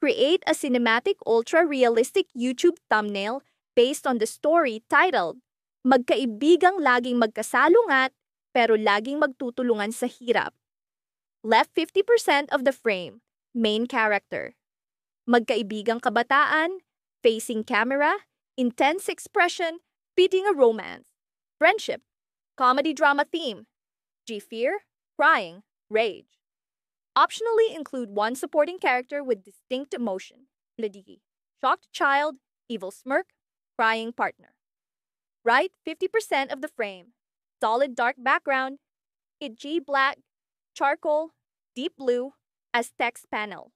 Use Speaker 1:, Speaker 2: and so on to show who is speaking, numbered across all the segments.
Speaker 1: Create a cinematic ultra-realistic YouTube thumbnail based on the story titled, Magkaibigang laging magkasalungat pero laging magtutulungan sa hirap. Left 50% of the frame, main character. Magkaibigang kabataan, facing camera, intense expression, beating a romance. Friendship, comedy drama theme. Fear, crying, rage. Optionally include one supporting character with distinct emotion. Ladigi, shocked child, evil smirk, crying partner. Right 50% of the frame. Solid dark background, G black, charcoal, deep blue, as text panel.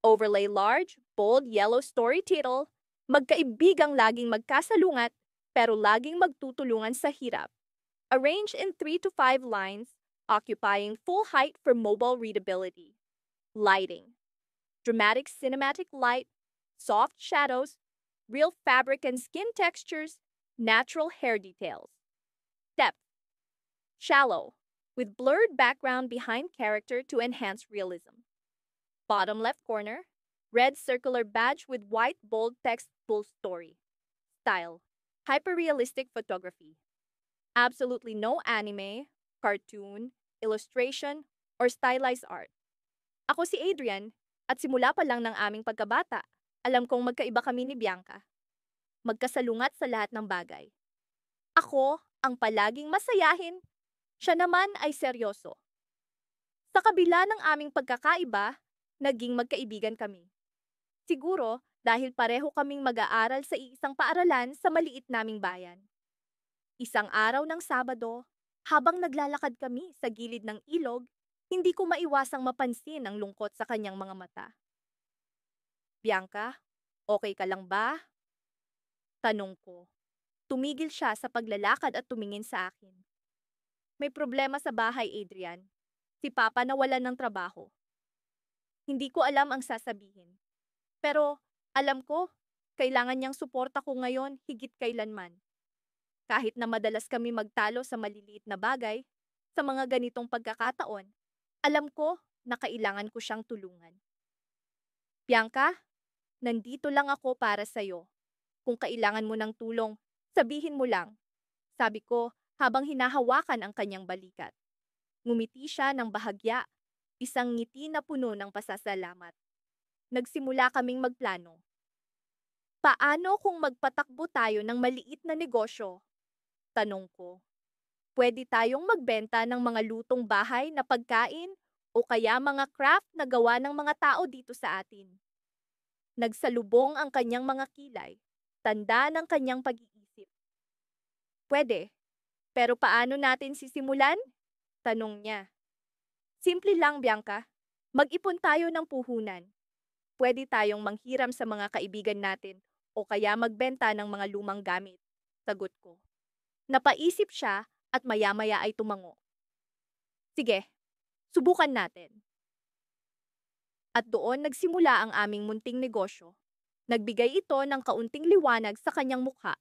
Speaker 1: Overlay large, bold yellow story title, Magkaibigang laging magkasalungat pero laging magtutulungan sa hirap. Arranged in 3 to 5 lines, occupying full height for mobile readability. Lighting. Dramatic cinematic light, soft shadows, real fabric and skin textures, natural hair details. Depth. Shallow, with blurred background behind character to enhance realism. Bottom left corner, red circular badge with white bold text full story. Style. Hyperrealistic photography. Absolutely no anime, cartoon, illustration, or stylized art. Ako si Adrian, at simula pa lang ng aming pagkabata, alam kong magkaiba kami ni Bianca. Magkasalungat sa lahat ng bagay. Ako ang palaging masayahin, siya naman ay seryoso. Sa kabila ng aming pagkakaiba, naging magkaibigan kami. Siguro dahil pareho kaming mag-aaral sa isang paaralan sa maliit naming bayan. Isang araw ng Sabado, habang naglalakad kami sa gilid ng ilog, hindi ko maiwasang mapansin ang lungkot sa kanyang mga mata. Bianca, okay ka lang ba? Tanong ko. Tumigil siya sa paglalakad at tumingin sa akin. May problema sa bahay, Adrian. Si Papa nawalan ng trabaho. Hindi ko alam ang sasabihin. Pero alam ko, kailangan niyang suporta ko ngayon higit kailanman. Kahit na madalas kami magtalo sa maliliit na bagay, sa mga ganitong pagkakataon, alam ko na kailangan ko siyang tulungan. Bianca, nandito lang ako para sa'yo. Kung kailangan mo ng tulong, sabihin mo lang. Sabi ko habang hinahawakan ang kanyang balikat. Ngumiti siya ng bahagya, isang ngiti na puno ng pasasalamat. Nagsimula kaming magplano. Paano kung magpatakbo tayo ng maliit na negosyo? Tanong ko. Pwede tayong magbenta ng mga lutong bahay na pagkain o kaya mga craft na gawa ng mga tao dito sa atin. Nagsalubong ang kanyang mga kilay, tanda ng kanyang pag-iisip. Pwede, pero paano natin sisimulan? Tanong niya. Simple lang, Bianca. Mag-ipon tayo ng puhunan. Pwede tayong manghiram sa mga kaibigan natin o kaya magbenta ng mga lumang gamit. Sagot ko. Napaisip siya at maya-maya ay tumango. Sige, subukan natin. At doon nagsimula ang aming munting negosyo. Nagbigay ito ng kaunting liwanag sa kanyang mukha,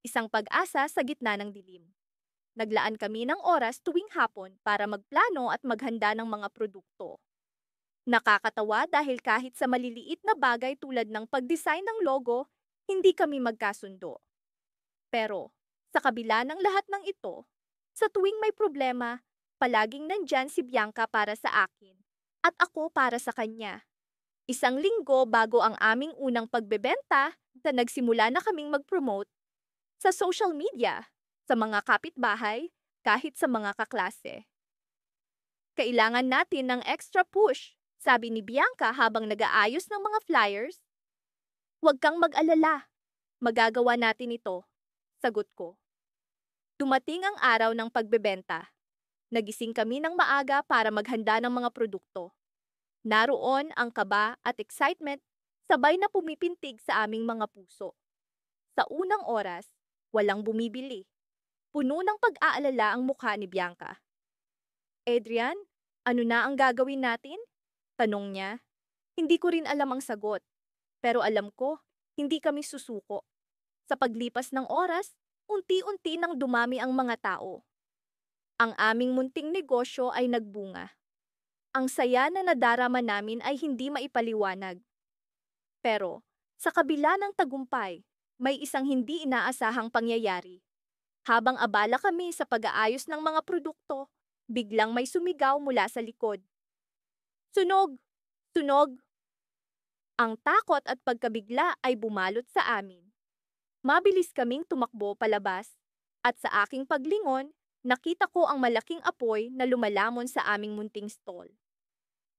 Speaker 1: isang pag-asa sa gitna ng dilim. Naglaan kami ng oras tuwing hapon para magplano at maghanda ng mga produkto. Nakakatawa dahil kahit sa maliliit na bagay tulad ng pag-design ng logo, hindi kami magkasundo. Pero, sa kabila ng lahat ng ito, sa tuwing may problema, palaging nandyan si Bianca para sa akin at ako para sa kanya. Isang linggo bago ang aming unang pagbebenta, na nagsimula na kaming mag-promote sa social media, sa mga kapitbahay, kahit sa mga kaklase. Kailangan natin ng extra push, sabi ni Bianca habang nag-aayos ng mga flyers. Huwag kang mag-alala, magagawa natin ito, sagot ko. Dumating ang araw ng pagbebenta. Nagising kami ng maaga para maghanda ng mga produkto. Naroon ang kaba at excitement, sabay na pumipintig sa aming mga puso. Sa unang oras, walang bumibili. Puno ng pag-aalala ang mukha ni Bianca. Adrian, ano na ang gagawin natin? Tanong niya. Hindi ko rin alam ang sagot. Pero alam ko, hindi kami susuko. Sa paglipas ng oras, unti-unti nang dumami ang mga tao. Ang aming munting negosyo ay nagbunga. Ang saya na nadarama namin ay hindi maipaliwanag. Pero, sa kabila ng tagumpay, may isang hindi inaasahang pangyayari. Habang abala kami sa pag-aayos ng mga produkto, biglang may sumigaw mula sa likod. Sunog! Sunog! Ang takot at pagkabigla ay bumalot sa amin. Mabilis kaming tumakbo palabas, at sa aking paglingon, nakita ko ang malaking apoy na lumalamon sa aming munting stall.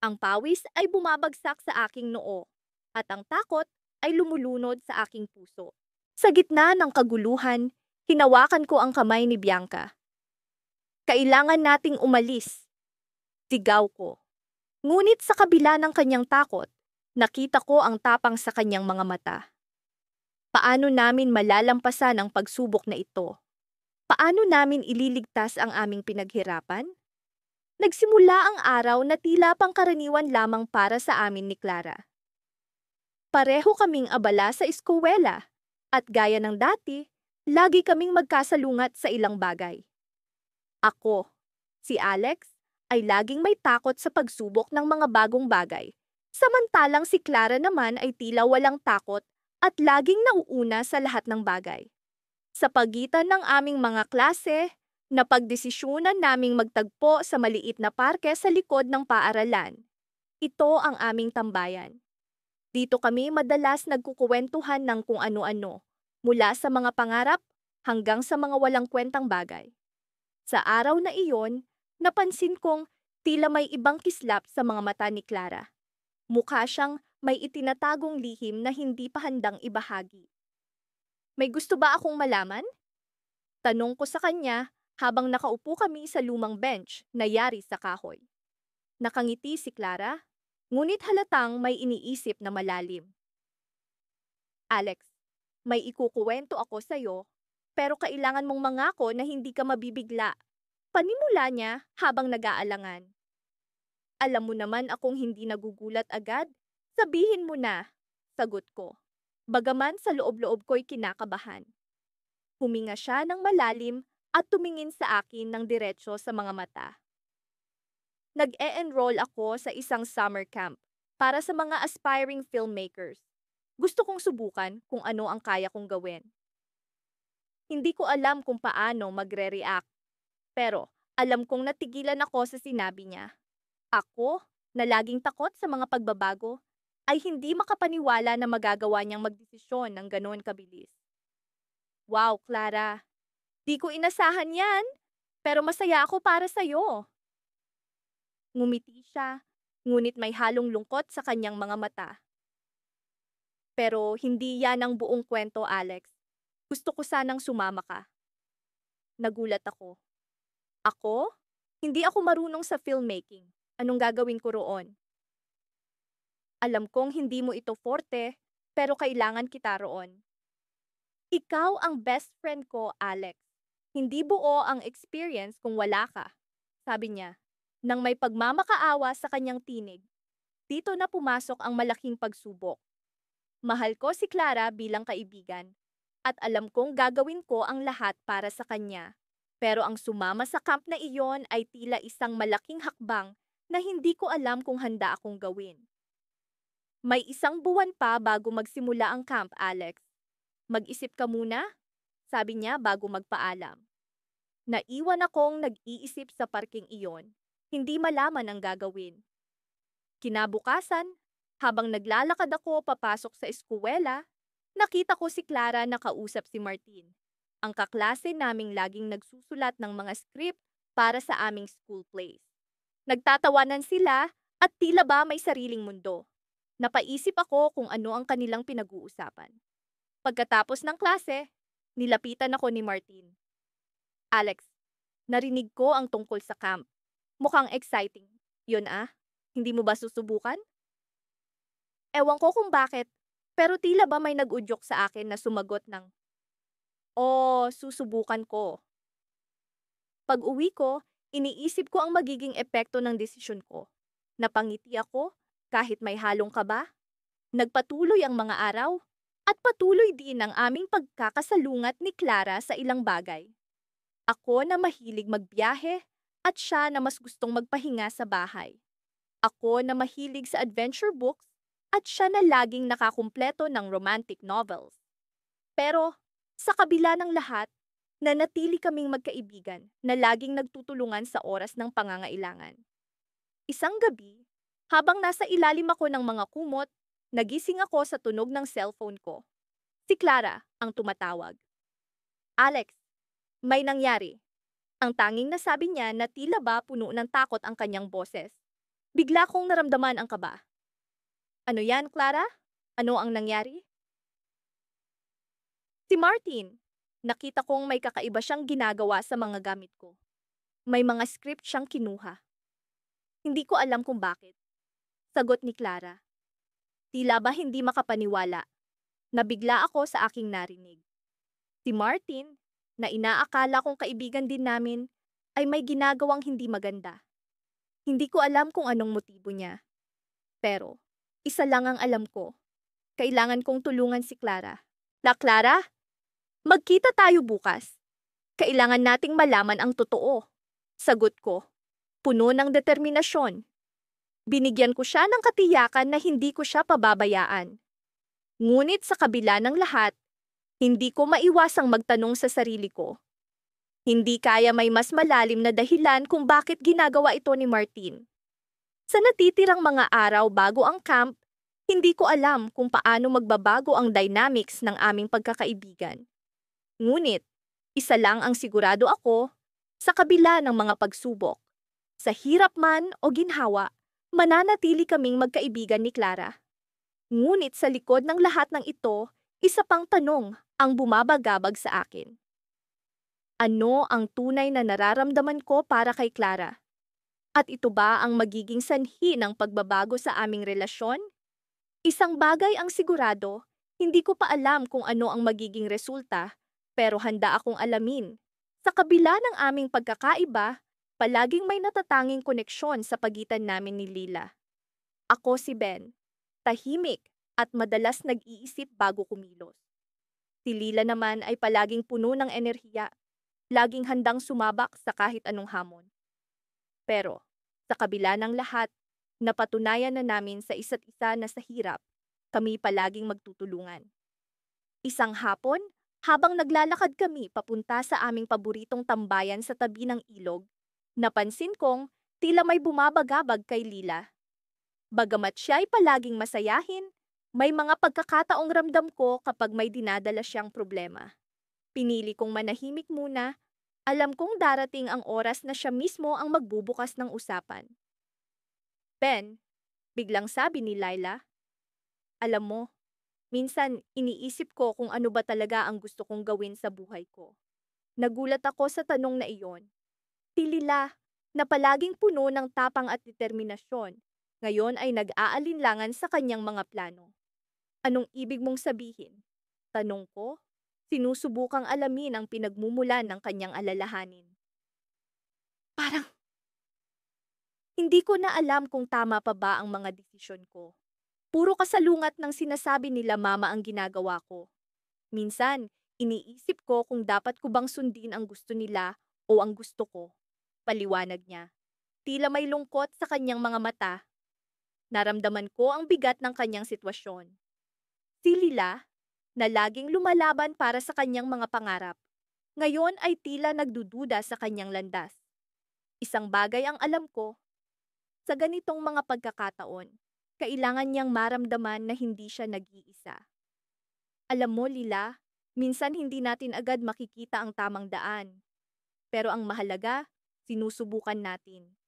Speaker 1: Ang pawis ay bumabagsak sa aking noo, at ang takot ay lumulunod sa aking puso. Sa gitna ng kaguluhan, hinawakan ko ang kamay ni Bianca. Kailangan nating umalis. Sigaw ko. Ngunit sa kabila ng kanyang takot, nakita ko ang tapang sa kanyang mga mata. Paano namin malalampasan ang pagsubok na ito? Paano namin ililigtas ang aming pinaghirapan? Nagsimula ang araw na tila pangkaraniwan lamang para sa amin ni Clara. Pareho kaming abala sa eskwela, at gaya ng dati, lagi kaming magkasalungat sa ilang bagay. Ako, si Alex, ay laging may takot sa pagsubok ng mga bagong bagay, samantalang si Clara naman ay tila walang takot at laging nauuna sa lahat ng bagay. Sa pagitan ng aming mga klase, napagdesisyunan naming magtagpo sa maliit na parke sa likod ng paaralan. Ito ang aming tambayan. Dito kami madalas nagkukuwentuhan ng kung ano-ano, mula sa mga pangarap hanggang sa mga walang kwentang bagay. Sa araw na iyon, napansin kong tila may ibang kislap sa mga mata ni Clara. Mukha siyang may itinatagong lihim na hindi pa handang ibahagi. May gusto ba akong malaman? Tanong ko sa kanya habang nakaupo kami sa lumang bench na yari sa kahoy. Nakangiti si Clara, ngunit halatang may iniisip na malalim. Alex, may ikukuwento ako sa'yo, pero kailangan mong mangako na hindi ka mabibigla. Panimula niya habang nag-aalangan. Alam mo naman akong hindi nagugulat agad. Sabihin mo na, sagot ko. Bagaman sa loob-loob ko'y kinakabahan. Huminga siya ng malalim at tumingin sa akin ng diretso sa mga mata. Nag-e-enroll ako sa isang summer camp para sa mga aspiring filmmakers. Gusto kong subukan kung ano ang kaya kong gawin. Hindi ko alam kung paano magre-react, pero alam kong natigilan ako sa sinabi niya. Ako, na laging takot sa mga pagbabago, ay hindi makapaniwala na magagawa niyang magdesisyon ng ganoon kabilis. Wow, Clara. Di ko inasahan yan, pero masaya ako para sa'yo. Ngumiti siya, ngunit may halong lungkot sa kanyang mga mata. Pero hindi yan ang buong kwento, Alex. Gusto ko sanang sumama ka. Nagulat ako. Ako? Hindi ako marunong sa filmmaking. Anong gagawin ko roon? Alam kong hindi mo ito forte, pero kailangan kita roon. Ikaw ang best friend ko, Alex. Hindi buo ang experience kung wala ka, sabi niya. Nang may pagmamakaawa sa kanyang tinig, dito na pumasok ang malaking pagsubok. Mahal ko si Clara bilang kaibigan, at alam kong gagawin ko ang lahat para sa kanya. Pero ang sumama sa camp na iyon ay tila isang malaking hakbang na hindi ko alam kung handa akong gawin. May isang buwan pa bago magsimula ang camp, Alex. Mag-isip ka muna, sabi niya bago magpaalam. Naiwan akong nag-iisip sa parking iyon, hindi malaman ang gagawin. Kinabukasan, habang naglalakad ako papasok sa eskwela, nakita ko si Clara na kausap si Martin, ang kaklase naming laging nagsusulat ng mga script para sa aming school plays. Nagtatawanan sila at tila ba may sariling mundo. Napaisip ako kung ano ang kanilang pinag-uusapan. Pagkatapos ng klase, nilapitan ako ni Martin. Alex, narinig ko ang tungkol sa camp. Mukhang exciting. Yun ah, hindi mo ba susubukan? Ewan ko kung bakit, pero tila ba may nag-udyok sa akin na sumagot ng, susubukan ko. Pag-uwi ko, iniisip ko ang magiging epekto ng desisyon ko. Napangiti ako kahit may halong kaba. Nagpatuloy ang mga araw at patuloy din ang aming pagkakasalungat ni Clara sa ilang bagay. Ako na mahilig magbiyahe at siya na mas gustong magpahinga sa bahay. Ako na mahilig sa adventure books at siya na laging nakakumpleto ng romantic novels. Pero sa kabila ng lahat, nanatili kaming magkaibigan na laging nagtutulungan sa oras ng pangangailangan. Isang gabi, habang nasa ilalim ako ng mga kumot, nagising ako sa tunog ng cellphone ko. Si Clara ang tumatawag. Alex, may nangyari. Ang tanging nasabi niya na tila ba puno ng takot ang kanyang boses. Bigla kong naramdaman ang kaba. Ano yan, Clara? Ano ang nangyari? Si Martin. Nakita kong may kakaiba siyang ginagawa sa mga gamit ko. May mga script siyang kinuha. Hindi ko alam kung bakit. Sagot ni Clara. Tila ba hindi makapaniwala. Nabigla ako sa aking narinig. Si Martin, na inaakala kong kaibigan din namin, ay may ginagawang hindi maganda. Hindi ko alam kung anong motibo niya. Pero, isa lang ang alam ko. Kailangan kong tulungan si Clara. Clara, magkita tayo bukas. Kailangan nating malaman ang totoo. Sagot ko, puno ng determinasyon. Binigyan ko siya ng katiyakan na hindi ko siya pababayaan. Ngunit sa kabila ng lahat, hindi ko maiwasang magtanong sa sarili ko. Hindi kaya may mas malalim na dahilan kung bakit ginagawa ito ni Martin. Sa natitirang mga araw bago ang camp, hindi ko alam kung paano magbabago ang dynamics ng aming pagkakaibigan. Ngunit, isa lang ang sigurado ako, sa kabila ng mga pagsubok. Sa hirap man o ginhawa, mananatili kaming magkaibigan ni Clara. Ngunit sa likod ng lahat ng ito, isa pang tanong ang bumabagabag sa akin. Ano ang tunay na nararamdaman ko para kay Clara? At ito ba ang magiging sanhi ng pagbabago sa aming relasyon? Isang bagay ang sigurado, hindi ko pa alam kung ano ang magiging resulta, pero handa akong alamin. Sa kabila ng aming pagkakaiba, palaging may natatanging koneksyon sa pagitan namin ni Lila. Ako si Ben, tahimik at madalas nag-iisip bago kumilos. Si Lila naman ay palaging puno ng enerhiya, laging handang sumabak sa kahit anong hamon. Pero, sa kabila ng lahat, napatunayan na namin sa isa't isa na sa hirap, kami palaging magtutulungan. Isang hapon, habang naglalakad kami papunta sa aming paboritong tambayan sa tabi ng ilog, napansin kong tila may bumabagabag kay Lila. Bagamat siya ay palaging masayahin, may mga pagkakataong ramdam ko kapag may dinadala siyang problema. Pinili kong manahimik muna, alam kong darating ang oras na siya mismo ang magbubukas ng usapan. Ben, biglang sabi ni Laila, alam mo, minsan iniisip ko kung ano ba talaga ang gusto kong gawin sa buhay ko. Nagulat ako sa tanong na iyon. Si Lila, na palaging puno ng tapang at determinasyon, ngayon ay nag-aalinlangan sa kanyang mga plano. Anong ibig mong sabihin? Tanong ko, sinusubukang alamin ang pinagmumulan ng kanyang alalahanin. Parang hindi ko na alam kung tama pa ba ang mga desisyon ko. Puro kasalungat ng sinasabi nila mama ang ginagawa ko. Minsan, iniisip ko kung dapat ko bang sundin ang gusto nila o ang gusto ko. Paliwanag niya. Tila may lungkot sa kanyang mga mata. Naramdaman ko ang bigat ng kanyang sitwasyon. Si Lila, na laging lumalaban para sa kanyang mga pangarap, ngayon ay tila nagdududa sa kanyang landas. Isang bagay ang alam ko, sa ganitong mga pagkakataon, kailangan niyang maramdaman na hindi siya nag-iisa. Alam mo, Lila, minsan hindi natin agad makikita ang tamang daan. Pero ang mahalaga, sinusubukan natin.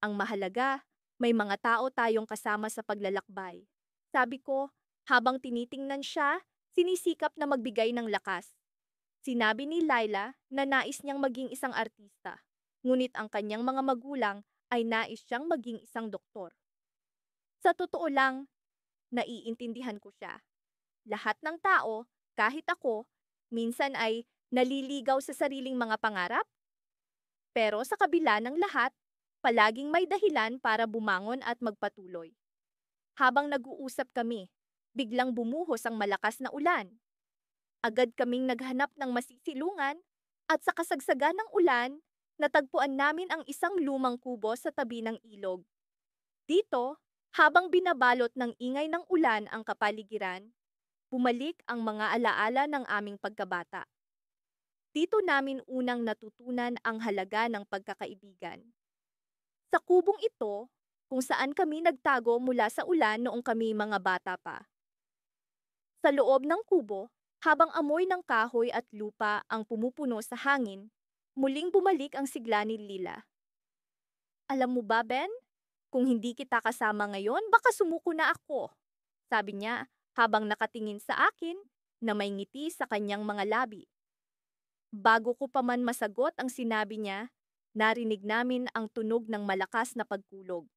Speaker 1: Ang mahalaga, may mga tao tayong kasama sa paglalakbay. Sabi ko, habang tinitingnan siya, sinisikap na magbigay ng lakas. Sinabi ni Laila na nais niyang maging isang artista, ngunit ang kanyang mga magulang ay nais siyang maging isang doktor. Sa totoo lang, naiintindihan ko siya. Lahat ng tao, kahit ako, minsan ay naliligaw sa sariling mga pangarap. Pero sa kabila ng lahat, palaging may dahilan para bumangon at magpatuloy. Habang nag-uusap kami, biglang bumuhos ang malakas na ulan. Agad kaming naghanap ng masisilungan at sa kasagsagan ng ulan, natagpuan namin ang isang lumang kubo sa tabi ng ilog. Dito, Habang binabalot ng ingay ng ulan ang kapaligiran, bumalik ang mga alaala ng aming pagkabata. Dito namin unang natutunan ang halaga ng pagkakaibigan. Sa kubong ito, kung saan kami nagtago mula sa ulan noong kami mga bata pa. Sa loob ng kubo, habang amoy ng kahoy at lupa ang pumupuno sa hangin, muling bumalik ang sigla ni Lila. Alam mo ba, Ben? Kung hindi kita kasama ngayon, baka sumuko na ako. Sabi niya habang nakatingin sa akin na may ngiti sa kanyang mga labi. Bago ko pa man masagot ang sinabi niya, narinig namin ang tunog ng malakas na pagkulog.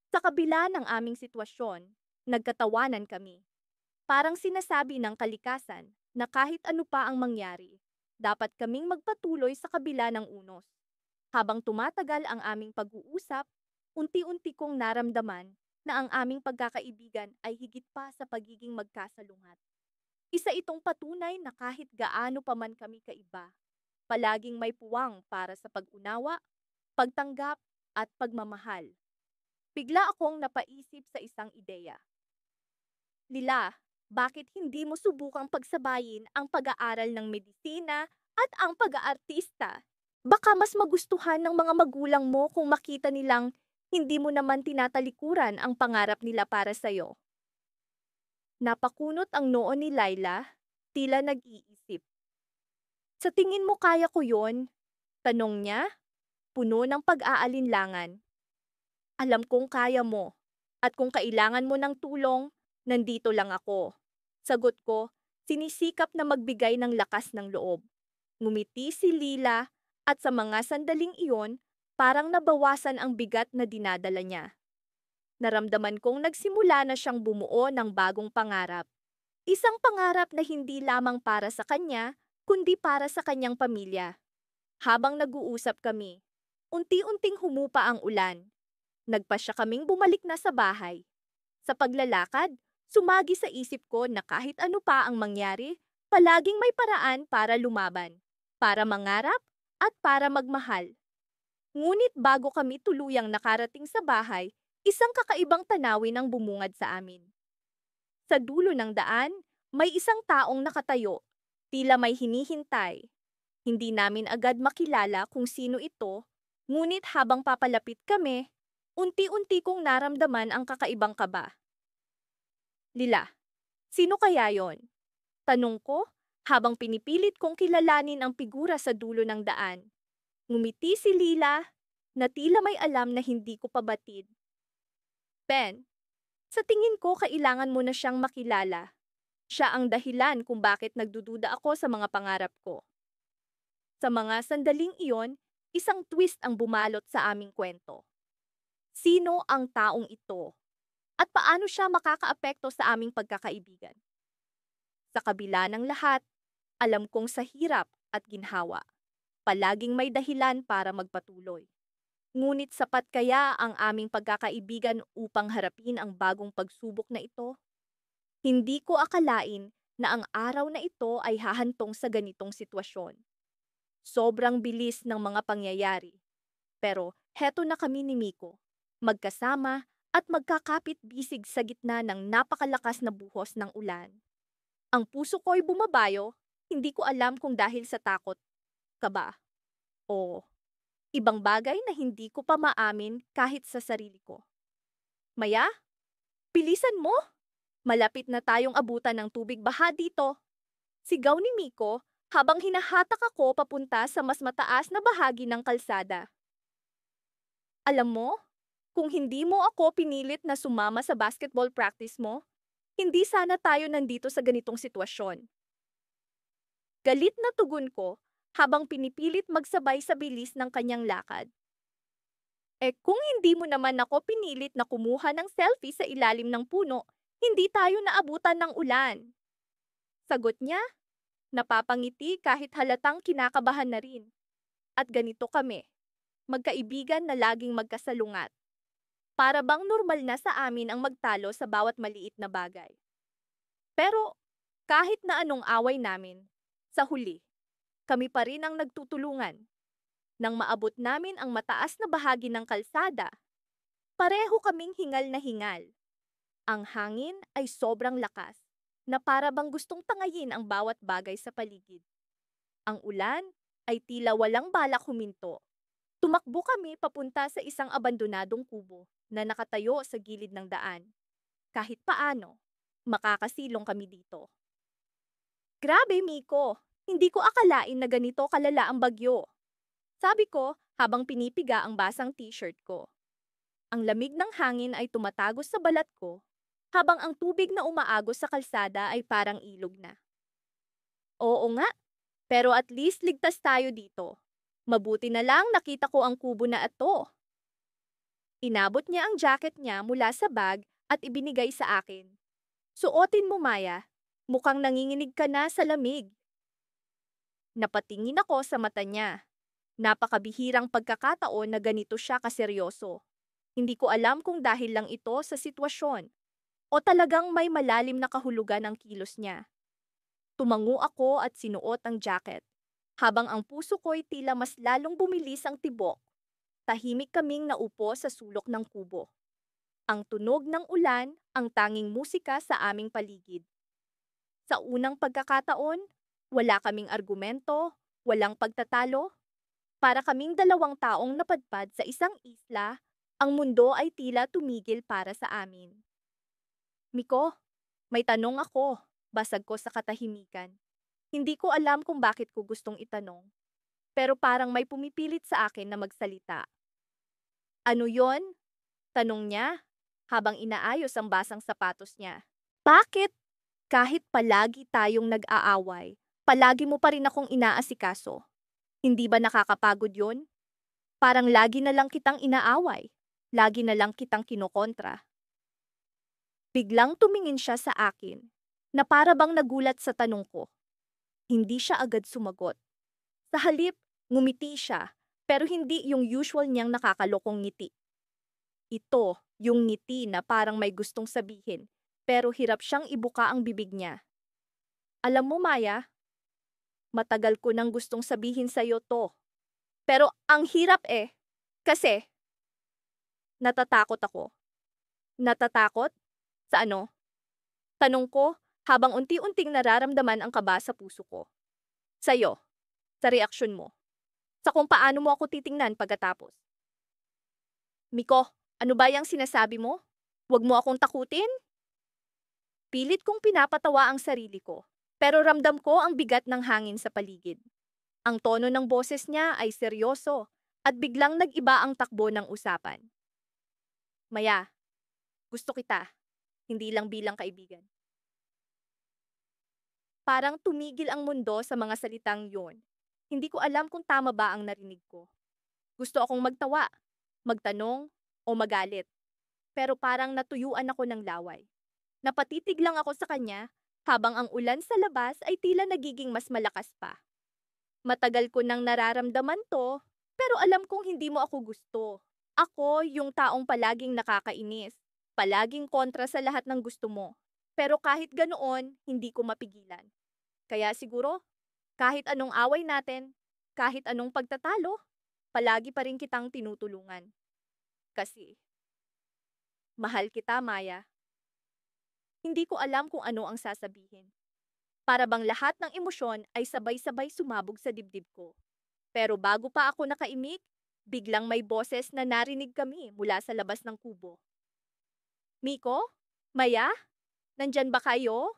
Speaker 1: Sa kabila ng aming sitwasyon, nagkatawanan kami. Parang sinasabi ng kalikasan na kahit ano pa ang mangyari, dapat kaming magpatuloy sa kabila ng unos. Habang tumatagal ang aming pag-uusap, unti-unti kong naramdaman na ang aming pagkakaibigan ay higit pa sa pagiging magkasalungat. Isa itong patunay na kahit gaano pa man kami kaiba, palaging may puwang para sa pag-unawa, pagtanggap at pagmamahal. Bigla akong napaisip sa isang ideya. Lila, bakit hindi mo subukang pagsabayin ang pag-aaral ng medisina at ang pag-aartista? Baka mas magustuhan ng mga magulang mo kung makita nilang hindi mo naman tinatalikuran ang pangarap nila para sa'yo. Napakunot ang noo ni Laila, tila nag-iisip. Sa tingin mo kaya ko yon? Tanong niya, puno ng pag-aalinlangan. Alam kong kaya mo, at kung kailangan mo ng tulong, nandito lang ako. Sagot ko, sinisikap na magbigay ng lakas ng loob. Ngumiti si Lila at sa mga sandaling iyon, parang nabawasan ang bigat na dinadala niya. Naramdaman kong nagsimula na siyang bumuo ng bagong pangarap. Isang pangarap na hindi lamang para sa kanya, kundi para sa kanyang pamilya. Habang nag-uusap kami, unti-unting humupa ang ulan. Nagpasya kaming bumalik na sa bahay. Sa paglalakad, sumagi sa isip ko na kahit ano pa ang mangyari, palaging may paraan para lumaban, para mangarap, at para magmahal. Ngunit bago kami tuluyang nakarating sa bahay, isang kakaibang tanawin ang bumungad sa amin. Sa dulo ng daan, may isang taong nakatayo, tila may hinihintay. Hindi namin agad makilala kung sino ito, ngunit habang papalapit kami, unti-unti kong naramdaman ang kakaibang kaba. Lila, sino kaya yon? Tanong ko habang pinipilit kong kilalanin ang figura sa dulo ng daan. Ngumiti si Lila na tila may alam na hindi ko pabatid. Ben, sa tingin ko kailangan mo na siyang makilala. Siya ang dahilan kung bakit nagdududa ako sa mga pangarap ko. Sa mga sandaling iyon, isang twist ang bumalot sa aming kwento. Sino ang taong ito? At paano siya makakaapekto sa aming pagkakaibigan? Sa kabila ng lahat, alam kong sa hirap at ginhawa, palaging may dahilan para magpatuloy. Ngunit sapat kaya ang aming pagkakaibigan upang harapin ang bagong pagsubok na ito? Hindi ko akalain na ang araw na ito ay hahantong sa ganitong sitwasyon. Sobrang bilis ng mga pangyayari. Pero heto na kami ni Miko, magkasama at magkakapit-bisig sa gitna ng napakalakas na buhos ng ulan. Ang puso ko'y bumabayo, hindi ko alam kung dahil sa takot, kaba, o ibang bagay na hindi ko pa maamin kahit sa sarili ko. Maya, bilisan mo! Malapit na tayong abutan ng tubig baha dito. Sigaw ni Miko habang hinahatak ako papunta sa mas mataas na bahagi ng kalsada. Alam mo, kung hindi mo ako pinilit na sumama sa basketball practice mo, hindi sana tayo nandito sa ganitong sitwasyon. Galit na tugon ko habang pinipilit magsabay sa bilis ng kanyang lakad. Kung hindi mo naman ako pinilit na kumuha ng selfie sa ilalim ng puno, hindi tayo naabutan ng ulan. Sagot niya, napapangiti kahit halatang kinakabahan na rin. At ganito kami, magkaibigan na laging magkasalungat. Para bang normal na sa amin ang magtalo sa bawat maliit na bagay. Pero kahit na anong away namin, sa huli, kami pa rin ang nagtutulungan. Nang maabot namin ang mataas na bahagi ng kalsada, Pareho kaming hingal na hingal. Ang hangin ay sobrang lakas, na para bang gustong tangayin ang bawat bagay sa paligid. Ang ulan ay tila walang balak huminto. Tumakbo kami papunta sa isang abandonadong kubo na nakatayo sa gilid ng daan. Kahit paano, makakasilong kami dito. Grabe, Miko! Hindi ko akalain na ganito kalala ang bagyo. Sabi ko habang pinipiga ang basang t-shirt ko. Ang lamig ng hangin ay tumatagos sa balat ko, habang ang tubig na umaagos sa kalsada ay parang ilog na. Oo nga, pero at least ligtas tayo dito. Mabuti na lang nakita ko ang kubo na ito. Inabot niya ang jacket niya mula sa bag at ibinigay sa akin. Suotin mo, Maya. Mukhang nanginginig ka na sa lamig. Napatingin ako sa mata niya. Napakabihirang pagkakataon na ganito siya kaseryoso. Hindi ko alam kung dahil lang ito sa sitwasyon o talagang may malalim na kahulugan ang kilos niya. Tumango ako at sinuot ang jacket. Habang ang puso ko'y tila mas lalong bumilis ang tibok, tahimik kaming naupo sa sulok ng kubo. Ang tunog ng ulan ang tanging musika sa aming paligid. Sa unang pagkakataon, wala kaming argumento, walang pagtatalo. Para kaming dalawang taong napadpad sa isang isla, ang mundo ay tila tumigil para sa amin. Miko, may tanong ako, basag ko sa katahimikan. Hindi ko alam kung bakit ko gustong itanong, pero parang may pumipilit sa akin na magsalita. Ano yon? Tanong niya, habang inaayos ang basang sapatos niya. Bakit? Kahit palagi tayong nag-aaway, palagi mo pa rin akong inaasikaso. Hindi ba nakakapagod yon? Parang lagi na lang kitang inaaway, lagi na lang kitang kinokontra. Biglang tumingin siya sa akin, na para bang nagulat sa tanong ko. Hindi siya agad sumagot. Sa halip, ngumiti siya, pero hindi yung usual niyang nakakalokong ngiti. Ito, yung ngiti na parang may gustong sabihin, pero hirap siyang ibuka ang bibig niya. Alam mo, Maya, matagal ko nang gustong sabihin sa'yo to. Pero ang hirap kasi natatakot ako. Natatakot? Sa ano? Tanong ko habang unti-unting nararamdaman ang kaba sa puso ko. Sa'yo, sa reaksyon mo, sa kung paano mo ako titingnan pagkatapos. Miko, ano ba yung sinasabi mo? Huwag mo akong takutin? Pilit kong pinapatawa ang sarili ko, pero ramdam ko ang bigat ng hangin sa paligid. Ang tono ng boses niya ay seryoso at biglang nag-iba ang takbo ng usapan. Maya, gusto kita, hindi lang bilang kaibigan. Parang tumigil ang mundo sa mga salitang yon. Hindi ko alam kung tama ba ang narinig ko. Gusto akong magtawa, magtanong, o magalit. Pero parang natuyuan ako ng laway. Napatitig lang ako sa kanya habang ang ulan sa labas ay tila nagiging mas malakas pa. Matagal ko nang nararamdaman to, pero alam kong hindi mo ako gusto. Ako yung taong palaging nakakainis, palaging kontra sa lahat ng gusto mo. Pero kahit ganoon, hindi ko mapigilan. Kaya siguro, kahit anong away natin, kahit anong pagtatalo, palagi pa rin kitang tinutulungan. Kasi, mahal kita, Maya. Hindi ko alam kung ano ang sasabihin. Para bang lahat ng emosyon ay sabay-sabay sumabog sa dibdib ko. Pero bago pa ako nakaimik, biglang may boses na narinig kami mula sa labas ng kubo. Miko? Maya? Nandyan ba kayo?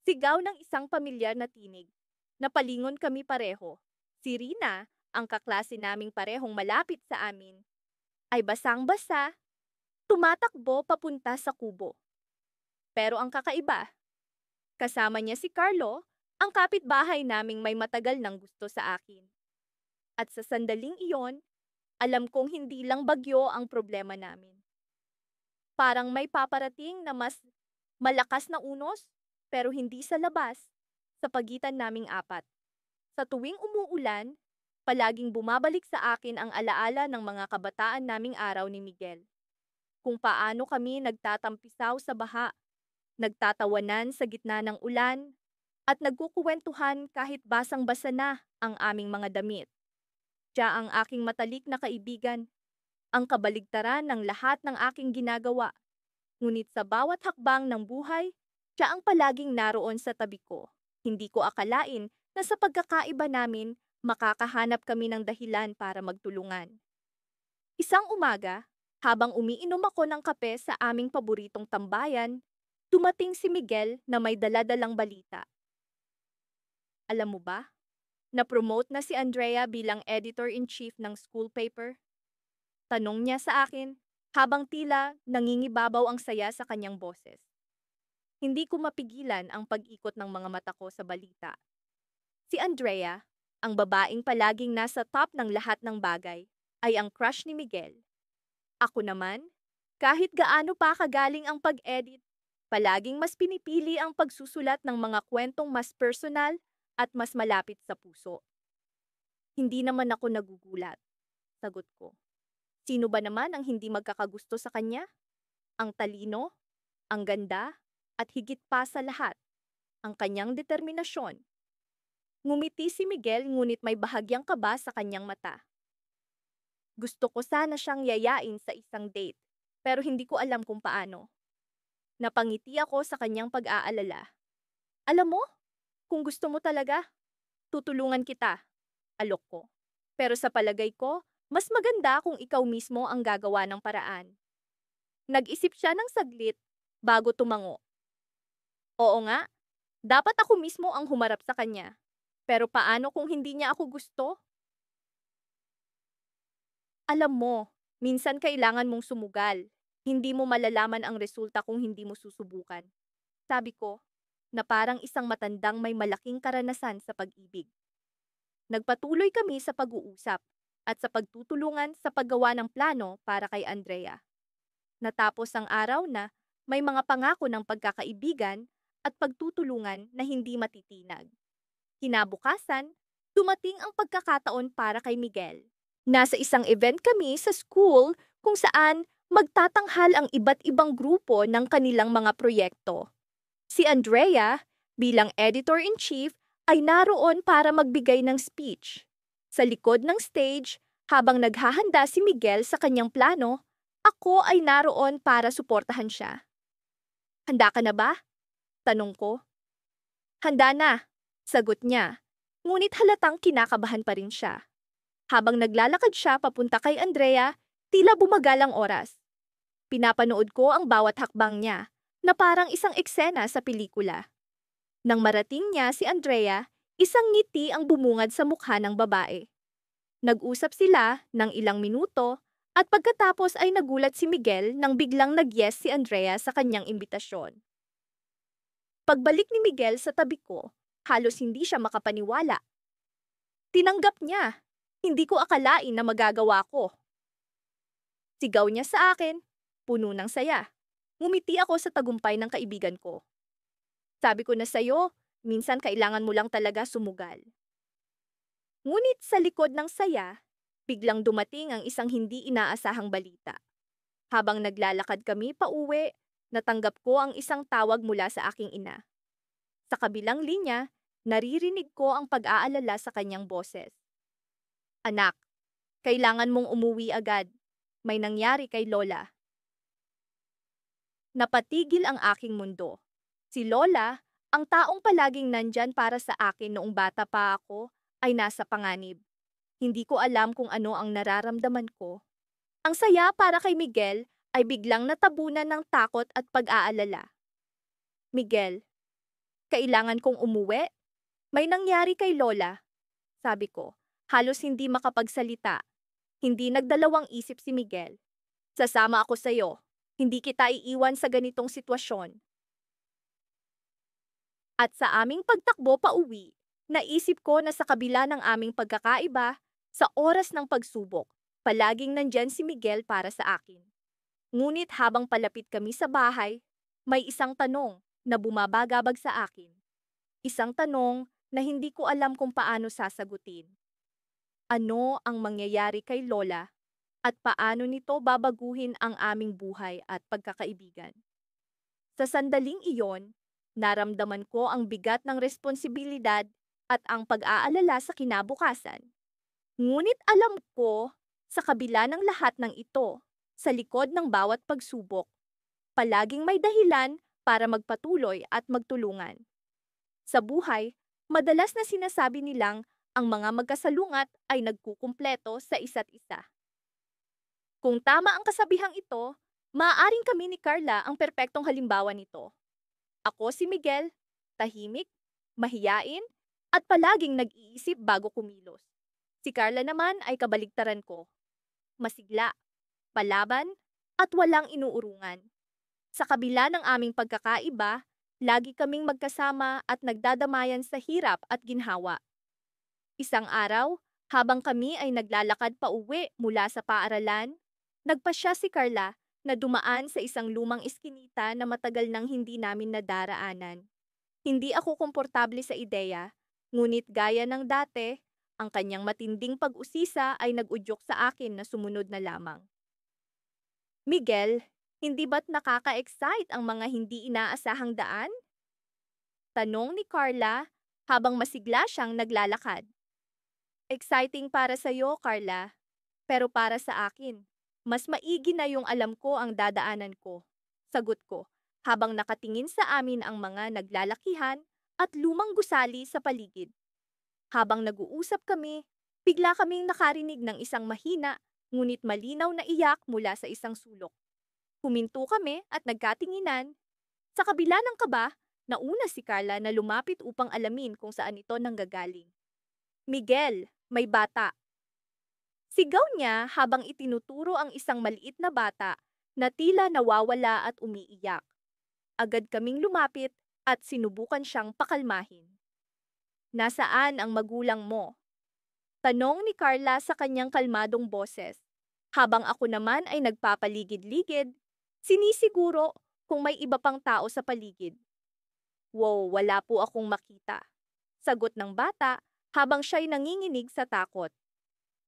Speaker 1: Sigaw ng isang pamilyar na tinig. Napalingon kami pareho. Si Rina, ang kaklase naming parehong malapit sa amin, ay basang-basa, tumatakbo papunta sa kubo. Pero ang kakaiba, kasama niya si Carlo, ang kapitbahay naming may matagal nang gusto sa akin. At sa sandaling iyon, alam kong hindi lang bagyo ang problema namin. Parang may paparating na mas malakas na unos, pero hindi sa labas, sa pagitan naming apat. Sa tuwing umuulan, palaging bumabalik sa akin ang alaala ng mga kabataan naming araw ni Miguel. Kung paano kami nagtatampisaw sa baha, nagtatawanan sa gitna ng ulan, at nagkukuwentuhan kahit basang-basa na ang aming mga damit. Siya ang aking matalik na kaibigan, ang kabaligtaran ng lahat ng aking ginagawa. Ngunit sa bawat hakbang ng buhay, siya ang palaging naroon sa tabi ko. Hindi ko akalain na sa pagkakaiba namin, makakahanap kami ng dahilan para magtulungan. Isang umaga, habang umiinom ako ng kape sa aming paboritong tambayan, dumating si Miguel na may daladalang balita. Alam mo ba? Na-promote na si Andrea bilang editor-in-chief ng school paper. Tanong niya sa akin, habang tila nangingibabaw ang saya sa kanyang boses. Hindi ko mapigilan ang pag-ikot ng mga mata ko sa balita. Si Andrea, ang babaeng palaging nasa top ng lahat ng bagay, ay ang crush ni Miguel. Ako naman, kahit gaano pa kagaling ang pag-edit, palaging mas pinipili ang pagsusulat ng mga kwentong mas personal at mas malapit sa puso. Hindi naman ako nagugulat, sagot ko. Sino ba naman ang hindi magkakagusto sa kanya? Ang talino, ang ganda, at higit pa sa lahat, ang kanyang determinasyon. Ngumiti si Miguel ngunit may bahagyang kaba sa kanyang mata. Gusto ko sana siyang yayain sa isang date, pero hindi ko alam kung paano. Napangiti ako sa kanyang pag-aalala. Alam mo, kung gusto mo talaga, tutulungan kita, alok ko. Pero sa palagay ko, mas maganda kung ikaw mismo ang gagawa ng paraan. Nag-isip siya ng saglit bago tumango. Oo nga, dapat ako mismo ang humarap sa kanya. Pero paano kung hindi niya ako gusto? Alam mo, minsan kailangan mong sumugal. Hindi mo malalaman ang resulta kung hindi mo susubukan. Sabi ko, na parang isang matandang may malaking karanasan sa pag-ibig. Nagpatuloy kami sa pag-uusap at sa pagtutulungan sa paggawa ng plano para kay Andrea. Natapos ang araw na may mga pangako ng pagkakaibigan at pagtutulungan na hindi matitinag. Kinabukasan, dumating ang pagkakataon para kay Miguel. Nasa isang event kami sa school kung saan magtatanghal ang iba't ibang grupo ng kanilang mga proyekto. Si Andrea, bilang editor-in-chief, ay naroon para magbigay ng speech. Sa likod ng stage, habang naghahanda si Miguel sa kanyang plano, ako ay naroon para suportahan siya. Handa ka na ba? Tanong ko. Handa na, sagot niya. Ngunit halatang kinakabahan pa rin siya. Habang naglalakad siya papunta kay Andrea, tila bumagal ang oras. Pinapanood ko ang bawat hakbang niya, na parang isang eksena sa pelikula. Nang marating niya si Andrea, isang ngiti ang bumungad sa mukha ng babae. Nag-usap sila ng ilang minuto at pagkatapos ay nagulat si Miguel nang biglang nag-yes si Andrea sa kanyang imbitasyon. Pagbalik ni Miguel sa tabi ko, halos hindi siya makapaniwala. Tinanggap niya. Hindi ko akalain na magagawa ko. Sigaw niya sa akin, puno ng saya. Ngumiti ako sa tagumpay ng kaibigan ko. Sabi ko na sa'yo, minsan kailangan mo lang talaga sumugal. Ngunit sa likod ng saya, biglang dumating ang isang hindi inaasahang balita. Habang naglalakad kami pauwi, natanggap ko ang isang tawag mula sa aking ina. Sa kabilang linya, naririnig ko ang pag-aalala sa kanyang boses. Anak, kailangan mong umuwi agad. May nangyari kay Lola. Napatigil ang aking mundo. Si Lola, ang taong palaging nandyan para sa akin noong bata pa ako, ay nasa panganib. Hindi ko alam kung ano ang nararamdaman ko. Ang saya para kay Miguel ay biglang natabunan ng takot at pag-aalala. Miguel, kailangan kong umuwi? May nangyari kay Lola, sabi ko. Halos hindi makapagsalita. Hindi nagdalawang isip si Miguel. Sasama ako sa'yo. Hindi kita iiwan sa ganitong sitwasyon. At sa aming pagtakbo pauwi, naisip ko na sa kabila ng aming pagkakaiba, sa oras ng pagsubok, palaging nandyan si Miguel para sa akin. Ngunit habang palapit kami sa bahay, may isang tanong na bumabagabag sa akin. Isang tanong na hindi ko alam kung paano sasagutin. Ano ang mangyayari kay Lola at paano nito babaguhin ang aming buhay at pagkakaibigan? Sa sandaling iyon, naramdaman ko ang bigat ng responsibilidad at ang pag-aalala sa kinabukasan. Ngunit alam ko Sa kabila ng lahat ng ito, sa likod ng bawat pagsubok, palaging may dahilan para magpatuloy at magtulungan. Sa buhay, madalas na sinasabi nilang ang mga magkasalungat ay nagkukumpleto sa isa't isa. Kung tama ang kasabihang ito, maaaring kami ni Carla ang perpektong halimbawa nito. Ako si Miguel, tahimik, mahiyain, at palaging nag-iisip bago kumilos. Si Carla naman ay kabaligtaran ko. Masigla, palaban, at walang inuurungan. Sa kabila ng aming pagkakaiba, lagi kaming magkasama at nagdadamayan sa hirap at ginhawa. Isang araw, habang kami ay naglalakad pauwi mula sa paaralan, nagpasya si Carla na dumaan sa isang lumang iskinita na matagal nang hindi namin nadaraanan. Hindi ako komportable sa ideya, ngunit gaya ng dati, ang kanyang matinding pag-usisa ay nag-udyok sa akin na sumunod na lamang. Miguel, hindi ba't nakaka-excite ang mga hindi inaasahang daan? Tanong ni Carla habang masigla siyang naglalakad. Exciting para sa'yo, Carla. Pero para sa akin, mas maigi na yung alam ko ang dadaanan ko. Sagot ko, habang nakatingin sa amin ang mga naglalakihan at lumang gusali sa paligid. Habang nag-uusap kami, bigla kaming nakarinig ng isang mahina ngunit malinaw na iyak mula sa isang sulok. Huminto kami at nagkatinginan. Sa kabila ng kaba, nauna si Carla na lumapit upang alamin kung saan ito nanggagaling. Miguel, may bata. Sigaw niya habang itinuturo ang isang maliit na bata na tila nawawala at umiiyak. Agad kaming lumapit at sinubukan siyang pakalmahin. Nasaan ang magulang mo? Tanong ni Carla sa kanyang kalmadong boses. Habang ako naman ay nagpapaligid-ligid, sinisiguro kung may iba pang tao sa paligid. Wow, wala po akong makita. Sagot ng bata habang siya'y nanginginig sa takot.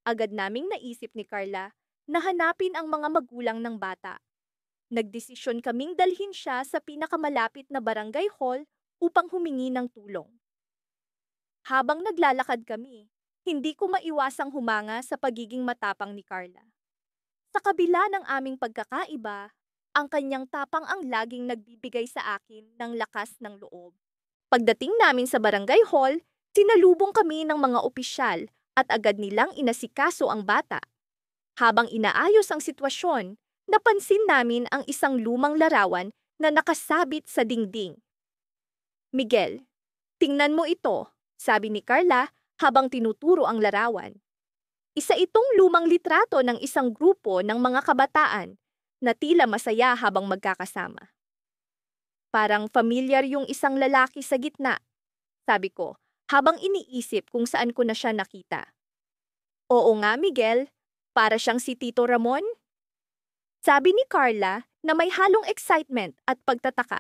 Speaker 1: Agad naming naisip ni Carla na hanapin ang mga magulang ng bata. Nagdesisyon kaming dalhin siya sa pinakamalapit na barangay hall upang humingi ng tulong. Habang naglalakad kami, hindi ko maiwasang humanga sa pagiging matapang ni Carla. Sa kabila ng aming pagkakaiba, ang kanyang tapang ang laging nagbibigay sa akin ng lakas ng loob. Pagdating namin sa barangay hall, sinalubong kami ng mga opisyal at agad nilang inasikaso ang bata. Habang inaayos ang sitwasyon, napansin namin ang isang lumang larawan na nakasabit sa dingding. Miguel, tingnan mo ito, sabi ni Carla habang tinuturo ang larawan. Isa itong lumang litrato ng isang grupo ng mga kabataan na tila masaya habang magkakasama. Parang familiar yung isang lalaki sa gitna, sabi ko, habang iniisip kung saan ko na siya nakita. Oo nga, Miguel, para siyang si Tito Ramon. Sabi ni Carla na may halong excitement at pagtataka.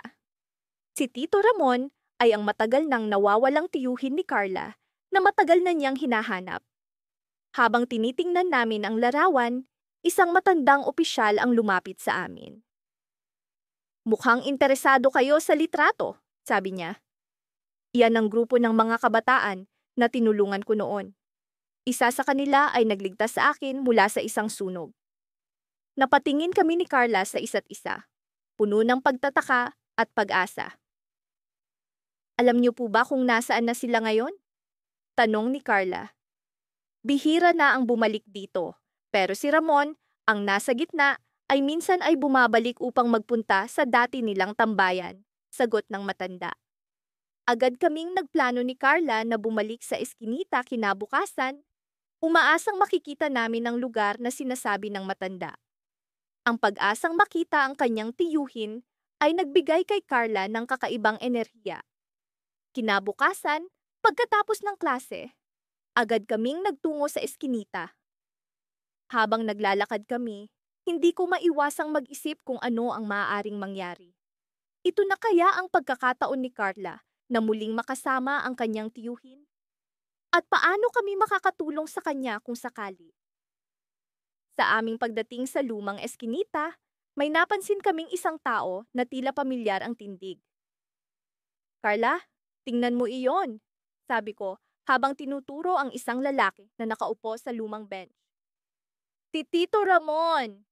Speaker 1: Si Tito Ramon ay ang matagal nang nawawalang tiyuhin ni Carla na matagal na niyang hinahanap. Habang tinitingnan namin ang larawan, isang matandang opisyal ang lumapit sa amin. Mukhang interesado kayo sa litrato, sabi niya. Iyan ang grupo ng mga kabataan na tinulungan ko noon. Isa sa kanila ay nagligtas sa akin mula sa isang sunog. Napatingin kami ni Carla sa isa't isa, puno ng pagtataka at pag-asa. Alam niyo po ba kung nasaan na sila ngayon? Tanong ni Carla. Bihira na ang bumalik dito, pero si Ramon, ang nasa gitna, ay minsan ay bumabalik upang magpunta sa dati nilang tambayan, sagot ng matanda. Agad kaming nagplano ni Carla na bumalik sa eskinita kinabukasan, umaasang makikita namin ang lugar na sinasabi ng matanda. Ang pag-asang makita ang kanyang tiyuhin ay nagbigay kay Carla ng kakaibang enerhiya. Kinabukasan, pagkatapos ng klase, agad kaming nagtungo sa eskinita. Habang naglalakad kami, hindi ko maiwasang mag-isip kung ano ang maaaring mangyari. Ito na kaya ang pagkakataon ni Carla na muling makasama ang kanyang tiyuhin? At paano kami makakatulong sa kanya kung sakali? Sa aming pagdating sa lumang eskinita, may napansin kaming isang tao na tila pamilyar ang tindig. Carla, tingnan mo iyon, sabi ko habang tinuturo ang isang lalaki na nakaupo sa lumang bench. Si Tito Ramon!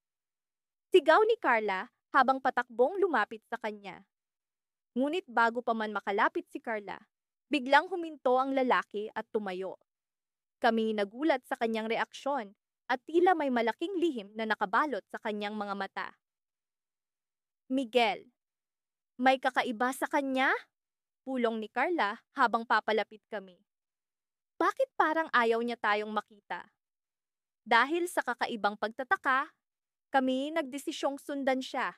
Speaker 1: Sigaw ni Carla habang patakbong lumapit sa kanya. Ngunit bago pa man makalapit si Carla, biglang huminto ang lalaki at tumayo. Kami nagulat sa kanyang reaksyon at tila may malaking lihim na nakabalot sa kanyang mga mata. Miguel, may kakaiba sa kanya? Pulong ni Carla habang papalapit kami. Bakit parang ayaw niya tayong makita? Dahil sa kakaibang pagtataka, kami nagdesisyong sundan siya.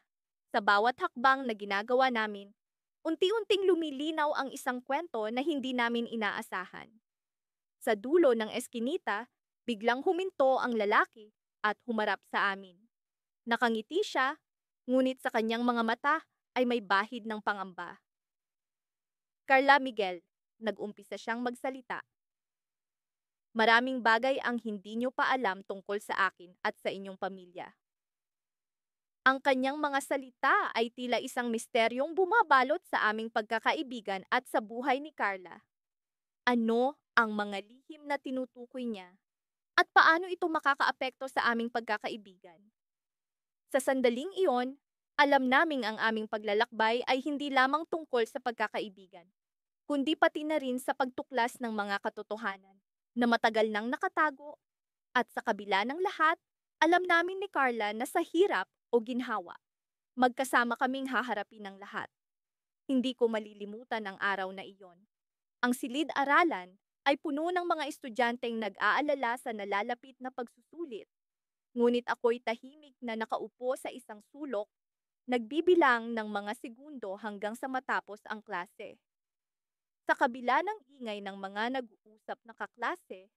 Speaker 1: Sa bawat hakbang na ginagawa namin, unti-unting lumilinaw ang isang kwento na hindi namin inaasahan. Sa dulo ng eskinita, biglang huminto ang lalaki at humarap sa amin. Nakangiti siya, ngunit sa kanyang mga mata ay may bahid ng pangamba. Carla, Miguel, nag-umpisa siyang magsalita. Maraming bagay ang hindi niyo pa alam tungkol sa akin at sa inyong pamilya. Ang kanyang mga salita ay tila isang misteryong bumabalot sa aming pagkakaibigan at sa buhay ni Carla. Ano ang mga lihim na tinutukoy niya? At paano ito makakaapekto sa aming pagkakaibigan? Sa sandaling iyon, alam naming ang aming paglalakbay ay hindi lamang tungkol sa pagkakaibigan, kundi pati na rin sa pagtuklas ng mga katotohanan na matagal nang nakatago. At sa kabila ng lahat, alam namin ni Carla na sa hirap o ginhawa, magkasama kaming haharapin ng lahat. Hindi ko malilimutan ang araw na iyon. Ang silid-aralan ay puno ng mga estudyanteng nag-aalala sa nalalapit na pagsusulit. Ngunit ako'y tahimik na nakaupo sa isang sulok, nagbibilang ng mga segundo hanggang sa matapos ang klase. Sa kabila ng ingay ng mga nag-uusap na kaklase,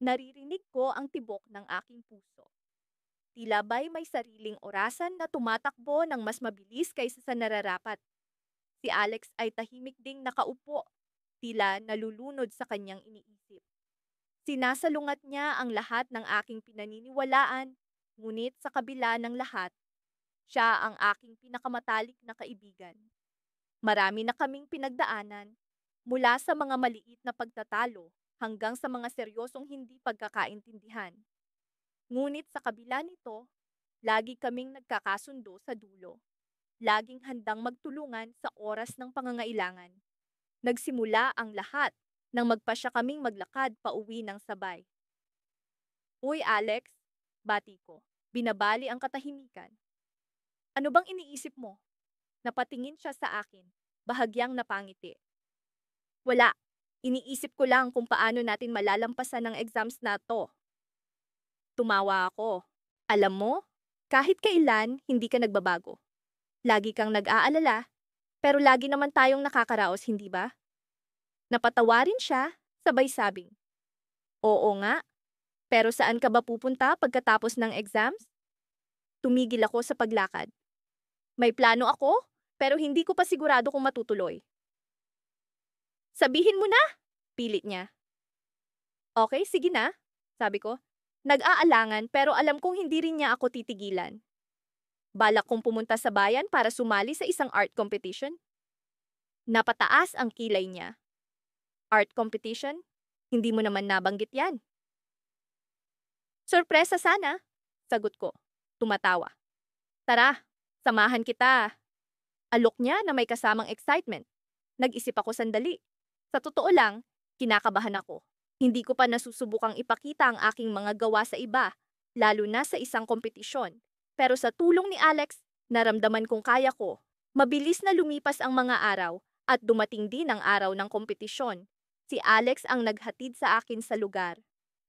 Speaker 1: naririnig ko ang tibok ng aking puso. Tila ba'y may sariling orasan na tumatakbo ng mas mabilis kaysa sa nararapat. Si Alex ay tahimik ding nakaupo, tila nalulunod sa kanyang iniisip. Sinasalungat niya ang lahat ng aking pinaniniwalaan, ngunit sa kabila ng lahat, siya ang aking pinakamatalik na kaibigan. Marami na kaming pinagdaanan, mula sa mga maliit na pagtatalo hanggang sa mga seryosong hindi pagkakaintindihan. Ngunit sa kabila nito, lagi kaming nagkakasundo sa dulo. Laging handang magtulungan sa oras ng pangangailangan. Nagsimula ang lahat nang magpasya kaming maglakad pauwi ng sabay. Uy Alex, bati ko, binabali ang katahimikan. Ano bang iniisip mo? Napatingin siya sa akin, bahagyang napangiti. Wala, iniisip ko lang kung paano natin malalampasan ang exams na to. Tumawa ako. Alam mo, kahit kailan hindi ka nagbabago. Lagi kang nag-aalala, pero lagi naman tayong nakakaraos, hindi ba? Napatawa rin siya, sabay sabing, oo nga, pero saan ka ba pupunta pagkatapos ng exams? Tumigil ako sa paglakad. May plano ako, pero hindi ko pa sigurado kung matutuloy. Sabihin mo na, pilit niya. Okay, sige na, sabi ko. Nag-aalangan pero alam kong hindi rin niya ako titigilan. Balak kong pumunta sa bayan para sumali sa isang art competition. Napataas ang kilay niya. Art competition? Hindi mo naman nabanggit yan. Sorpresa sana, sagot ko, tumatawa. Tara, samahan kita. Alok niya na may kasamang excitement. Nag-isip ako sandali. Sa totoo lang, kinakabahan ako. Hindi ko pa nasusubukang ipakita ang aking mga gawa sa iba, lalo na sa isang kompetisyon. Pero sa tulong ni Alex, naramdaman kong kaya ko. Mabilis na lumipas ang mga araw at dumating din ang araw ng kompetisyon. Si Alex ang naghatid sa akin sa lugar.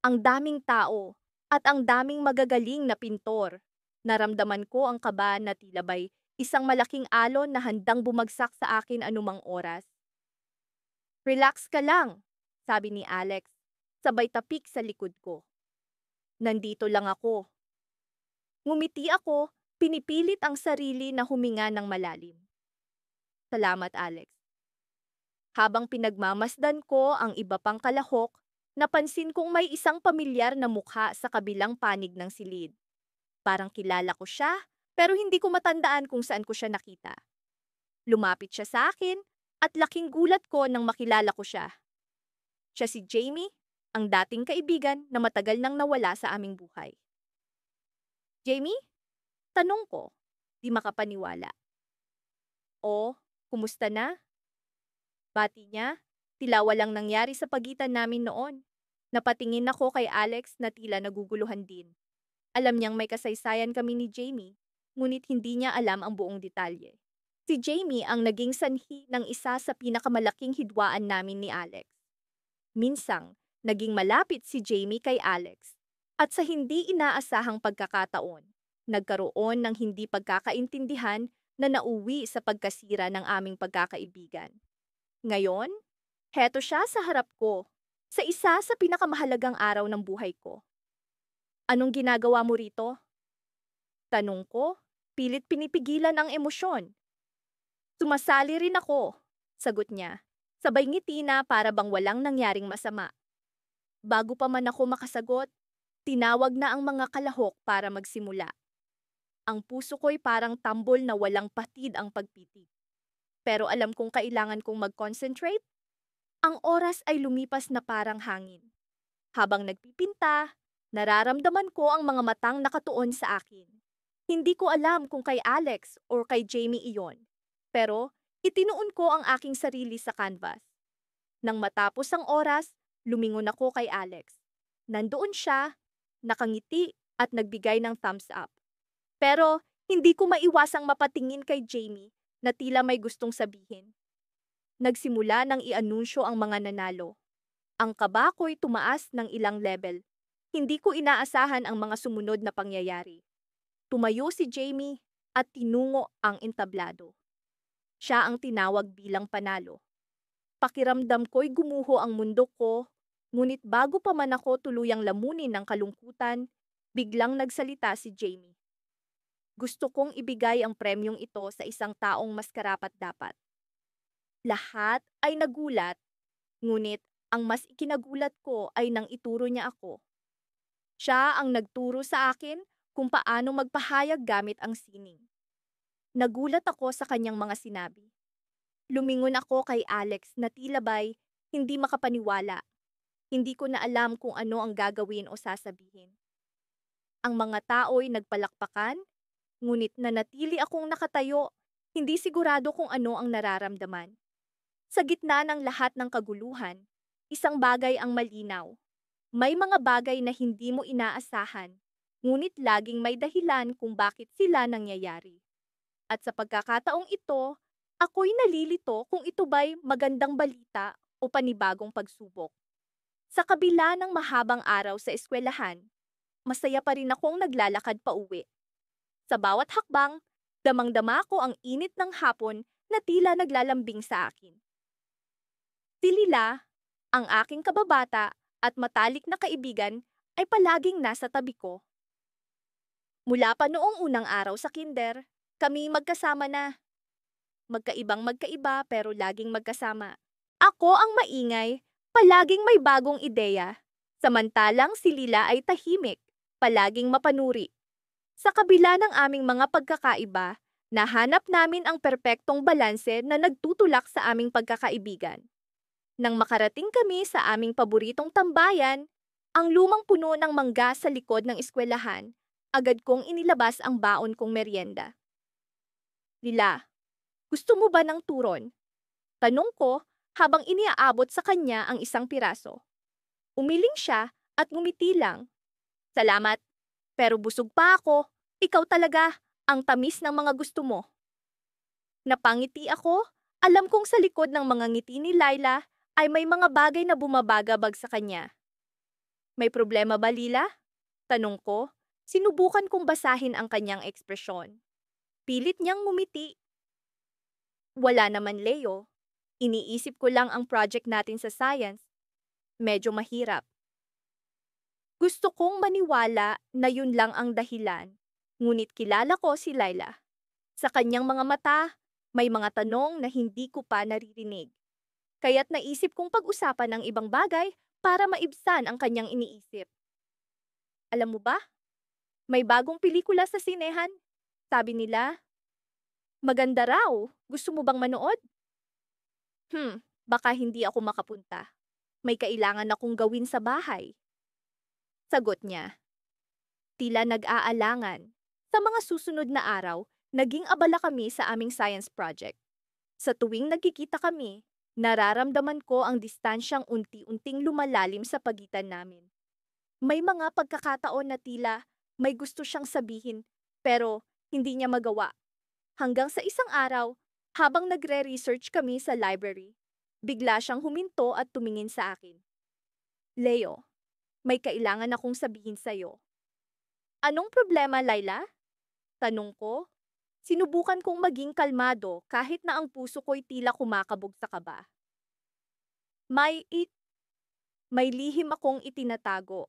Speaker 1: Ang daming tao at ang daming magagaling na pintor. Naramdaman ko ang kaba na tila ba'y isang malaking alon na handang bumagsak sa akin anumang oras. Relax ka lang, sabi ni Alex. Sabay tapik sa likod ko. Nandito lang ako. Ngumiti ako, pinipilit ang sarili na huminga ng malalim. Salamat, Alex. Habang pinagmamasdan ko ang iba pang kalahok, napansin kong may isang pamilyar na mukha sa kabilang panig ng silid. Parang kilala ko siya, pero hindi ko matandaan kung saan ko siya nakita. Lumapit siya sa akin at laking gulat ko nang makilala ko siya. Siya si Jamie, ang dating kaibigan na matagal nang nawala sa aming buhay. Jamie? Tanong ko, di makapaniwala. O, kumusta na? Bati niya, tila walang nangyari sa pagitan namin noon. Napatingin ako kay Alex na tila naguguluhan din. Alam niyang may kasaysayan kami ni Jamie, ngunit hindi niya alam ang buong detalye. Si Jamie ang naging sanhi ng isa sa pinakamalaking hidwaan namin ni Alex. Minsang, naging malapit si Jamie kay Alex. At sa hindi inaasahang pagkakataon, nagkaroon ng hindi pagkakaintindihan na nauwi sa pagkasira ng aming pagkakaibigan. Ngayon, heto siya sa harap ko, sa isa sa pinakamahalagang araw ng buhay ko. Anong ginagawa mo rito? Tanong ko, pilit pinipigilan ang emosyon. Sumasali rin ako, sagot niya. Sabay ngiti na para bang walang nangyaring masama. Bago pa man ako makasagot, tinawag na ang mga kalahok para magsimula. Ang puso ko'y parang tambol na walang patid ang pagpitik. Pero alam kong kailangan kong mag-concentrate. Ang oras ay lumipas na parang hangin. Habang nagpipinta, nararamdaman ko ang mga matang nakatuon sa akin. Hindi ko alam kung kay Alex or kay Jamie iyon. Pero itinuon ko ang aking sarili sa canvas. Nang matapos ang oras, lumingon ako kay Alex. Nandoon siya, nakangiti at nagbigay ng thumbs up. Pero hindi ko maiwasang mapatingin kay Jamie na tila may gustong sabihin. Nagsimula nang i-anunsyo ang mga nanalo. Ang kaba ko'y tumaas ng ilang level. Hindi ko inaasahan ang mga sumunod na pangyayari. Tumayo si Jamie at tinungo ang entablado. Siya ang tinawag bilang panalo. Pakiramdam ko'y gumuho ang mundo ko, ngunit bago pa man ako tuluyang lamunin ng kalungkutan, biglang nagsalita si Jamie. Gusto kong ibigay ang premyong ito sa isang taong mas karapat-dapat. Lahat ay nagulat, ngunit ang mas ikinagulat ko ay nang ituro niya ako. Siya ang nagturo sa akin kung paano magpahayag gamit ang sining. Nagulat ako sa kanyang mga sinabi. Lumingon ako kay Alex na tila ba'y hindi makapaniwala. Hindi ko na alam kung ano ang gagawin o sasabihin. Ang mga tao'y nagpalakpakan, ngunit nanatili akong nakatayo, hindi sigurado kung ano ang nararamdaman. Sa gitna ng lahat ng kaguluhan, isang bagay ang malinaw. May mga bagay na hindi mo inaasahan, ngunit laging may dahilan kung bakit sila nangyayari. At sa pagkakataong ito, ako'y nalilito kung ito ba'y magandang balita o panibagong pagsubok. Sa kabila ng mahabang araw sa eskwelahan, masaya pa rin akong naglalakad pa uwi. Sa bawat hakbang, damang-dama ko ang init ng hapon na tila naglalambing sa akin. Si Lila, ang aking kababata at matalik na kaibigan, ay palaging nasa tabi ko. Mula pa noong unang araw sa kinder, kami magkasama na. Magkaibang magkaiba pero laging magkasama. Ako ang maingay, palaging may bagong ideya. Samantalang si Lila ay tahimik, palaging mapanuri. Sa kabila ng aming mga pagkakaiba, nahanap namin ang perpektong balanse na nagtutulak sa aming pagkakaibigan. Nang makarating kami sa aming paboritong tambayan, ang lumang puno ng mangga sa likod ng eskwelahan, agad kong inilabas ang baon kong merienda. Lila, gusto mo ba ng turon? Tanong ko habang iniaabot sa kanya ang isang piraso. Umiling siya at ngumiti lang. Salamat, pero busog pa ako. Ikaw talaga, ang tamis ng mga gusto mo. Napangiti ako, alam kong sa likod ng mga ngiti ni Laila ay may mga bagay na bumabagabag sa kanya. May problema ba, Lila? Tanong ko, sinubukan kong basahin ang kanyang ekspresyon. Pilit niyang ngumiti. Wala naman, Leo. Iniisip ko lang ang project natin sa science. Medyo mahirap. Gusto kong maniwala na yun lang ang dahilan, ngunit kilala ko si Laila. Sa kanyang mga mata, may mga tanong na hindi ko pa naririnig. Kaya't naisip kong pag-usapan ang ibang bagay para maibsan ang kanyang iniisip. Alam mo ba? May bagong pelikula sa sinehan. Sabi nila, maganda raw. Gusto mo bang manood? Baka hindi ako makapunta. May kailangan akong gawin sa bahay. Sagot niya. tila nag-aalangan. Sa mga susunod na araw, naging abala kami sa aming science project. Sa tuwing nagkikita kami, nararamdaman ko ang distansyang unti-unting lumalalim sa pagitan namin. May mga pagkakataon na tila may gusto siyang sabihin pero hindi niya magawa. Hanggang sa isang araw, habang nagre-research kami sa library, bigla siyang huminto at tumingin sa akin. Leo, may kailangan akong sabihin sa'yo. Anong problema, Laila? Tanong ko. Sinubukan kong maging kalmado kahit na ang puso ko'y tila kumakabog sa kaba. May lihim akong itinatago.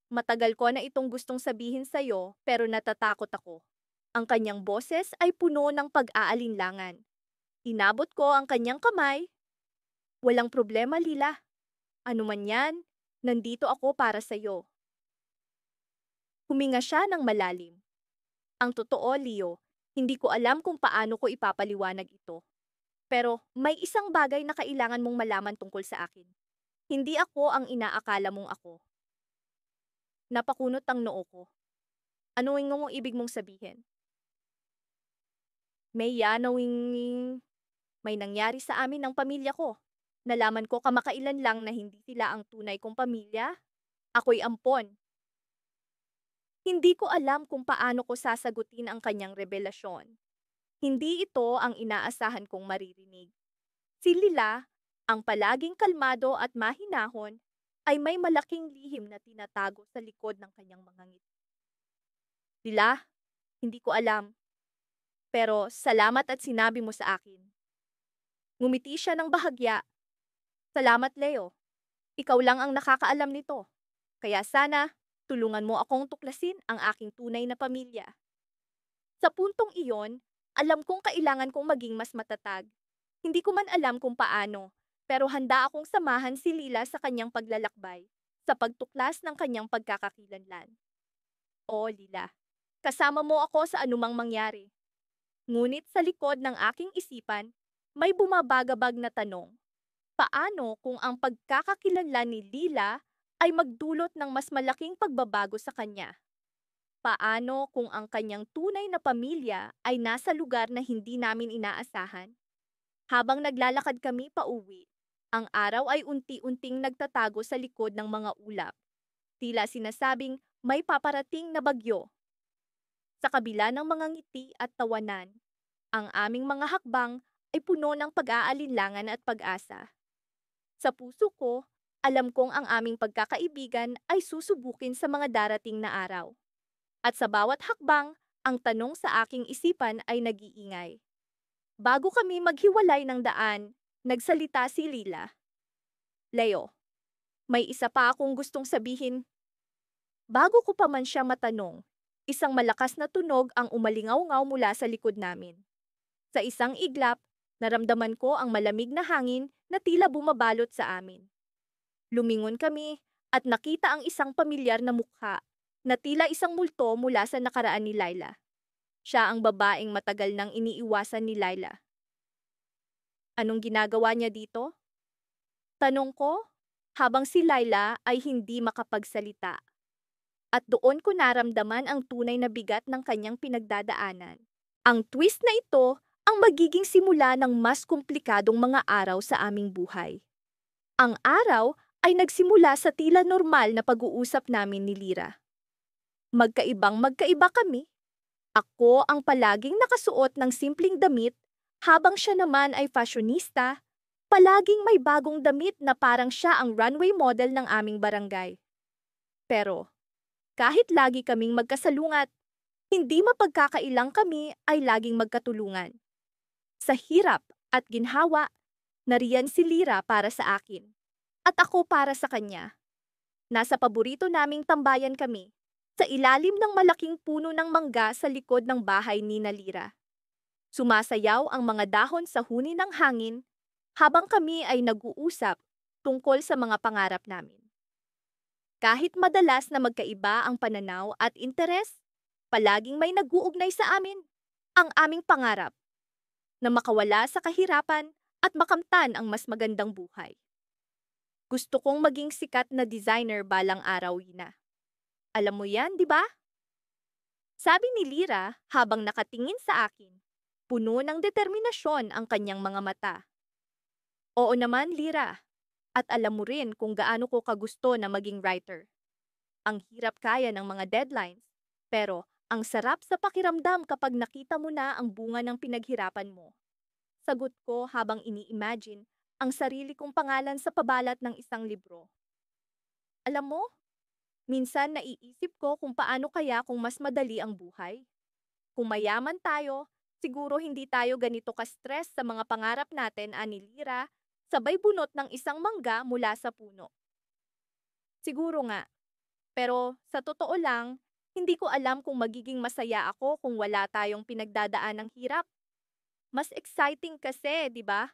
Speaker 1: Matagal ko na itong gustong sabihin sa'yo pero natatakot ako. Ang kanyang boses ay puno ng pag-aalinlangan. Inabot ko ang kanyang kamay. Walang problema, Lila. Ano man yan, nandito ako para sa'yo. Huminga siya ng malalim. Ang totoo, Leo, hindi ko alam kung paano ko ipapaliwanag ito. Pero may isang bagay na kailangan mong malaman tungkol sa akin. Hindi ako ang inaakala mong ako. Napakunot ang noo ko. Ano ang ibig mong sabihin? May nangyari sa amin ng pamilya ko. Nalaman ko kamakailan lang na hindi sila ang tunay kong pamilya. Ako'y ampon. Hindi ko alam kung paano ko sasagutin ang kanyang revelasyon. Hindi ito ang inaasahan kong maririnig. Si Lila, ang palaging kalmado at mahinahon, ay may malaking lihim na tinatago sa likod ng kanyang mga ngiti. Lila, hindi ko alam. Pero salamat at sinabi mo sa akin. Ngumiti siya ng bahagya. Salamat, Leo. Ikaw lang ang nakakaalam nito. Kaya sana, tulungan mo akong tuklasin ang aking tunay na pamilya. Sa puntong iyon, alam kong kailangan kong maging mas matatag. Hindi ko man alam kung paano, pero handa akong samahan si Lila sa kanyang paglalakbay, sa pagtuklas ng kanyang pagkakakilanlan. O Lila, kasama mo ako sa anumang mangyari. Ngunit sa likod ng aking isipan, may bumabagabag na tanong. Paano kung ang pagkakakilanlan ni Lila ay magdulot ng mas malaking pagbabago sa kanya? Paano kung ang kanyang tunay na pamilya ay nasa lugar na hindi namin inaasahan? Habang naglalakad kami pauwi, ang araw ay unti-unting nagtatago sa likod ng mga ulap. Tila sinasabing may paparating na bagyo. Sa kabila ng mga ngiti at tawanan, ang aming mga hakbang ay puno ng pag-aalinlangan at pag-asa. Sa puso ko, alam kong ang aming pagkakaibigan ay susubukin sa mga darating na araw. At sa bawat hakbang, ang tanong sa aking isipan ay nag-iingay. Bago kami maghiwalay ng daan, nagsalita si Lila. Leo, may isa pa akong gustong sabihin. Bago ko pa man siya matanong, isang malakas na tunog ang umalingaw-ngaw mula sa likod namin. Sa isang iglap, naramdaman ko ang malamig na hangin na tila bumabalot sa amin. Lumingon kami at nakita ang isang pamilyar na mukha na tila isang multo mula sa nakaraan ni Laila. Siya ang babaeng matagal nang iniiwasan ni Laila. Anong ginagawa niya dito? Tanong ko, habang si Laila ay hindi makapagsalita. At doon ko naramdaman ang tunay na bigat ng kanyang pinagdadaanan. Ang twist na ito ang magiging simula ng mas komplikadong mga araw sa aming buhay. Ang araw ay nagsimula sa tila normal na pag-uusap namin ni Lira. Magkaiba kami. Ako ang palaging nakasuot ng simpleng damit, habang siya naman ay fashionista, palaging may bagong damit na parang siya ang runway model ng aming barangay. Pero, kahit lagi kaming magkasalungat, hindi mapagkakailang kami ay laging magkatulungan. Sa hirap at ginhawa, nariyan si Lira para sa akin. At ako para sa kanya. Nasa paborito naming tambayan kami, sa ilalim ng malaking puno ng mangga sa likod ng bahay ni Lira. Sumasayaw ang mga dahon sa huni ng hangin, habang kami ay nag-uusap tungkol sa mga pangarap namin. Kahit madalas na magkaiba ang pananaw at interes, palaging may nag-uugnay sa amin, ang aming pangarap, na makawala sa kahirapan at makamtan ang mas magandang buhay. Gusto kong maging sikat na designer balang araw, Ina. Alam mo yan, di ba? Sabi ni Lira habang nakatingin sa akin. Puno ng determinasyon ang kanyang mga mata. Oo naman, Lira. At alam mo rin kung gaano ko kagusto na maging writer. Ang hirap kaya ng mga deadlines, pero ang sarap sa pakiramdam kapag nakita mo na ang bunga ng pinaghirapan mo. Sagot ko habang ini-imagine ang sarili kong pangalan sa pabalat ng isang libro. Alam mo, minsan naiisip ko kung paano kaya kung mas madali ang buhay. Kung mayaman tayo, siguro hindi tayo ganito ka-stress sa mga pangarap natin, ani Lira, sabay bunot ng isang mangga mula sa puno. Siguro nga, pero sa totoo lang, hindi ko alam kung magiging masaya ako kung wala tayong pinagdadaan ng hirap. Mas exciting kasi, di ba?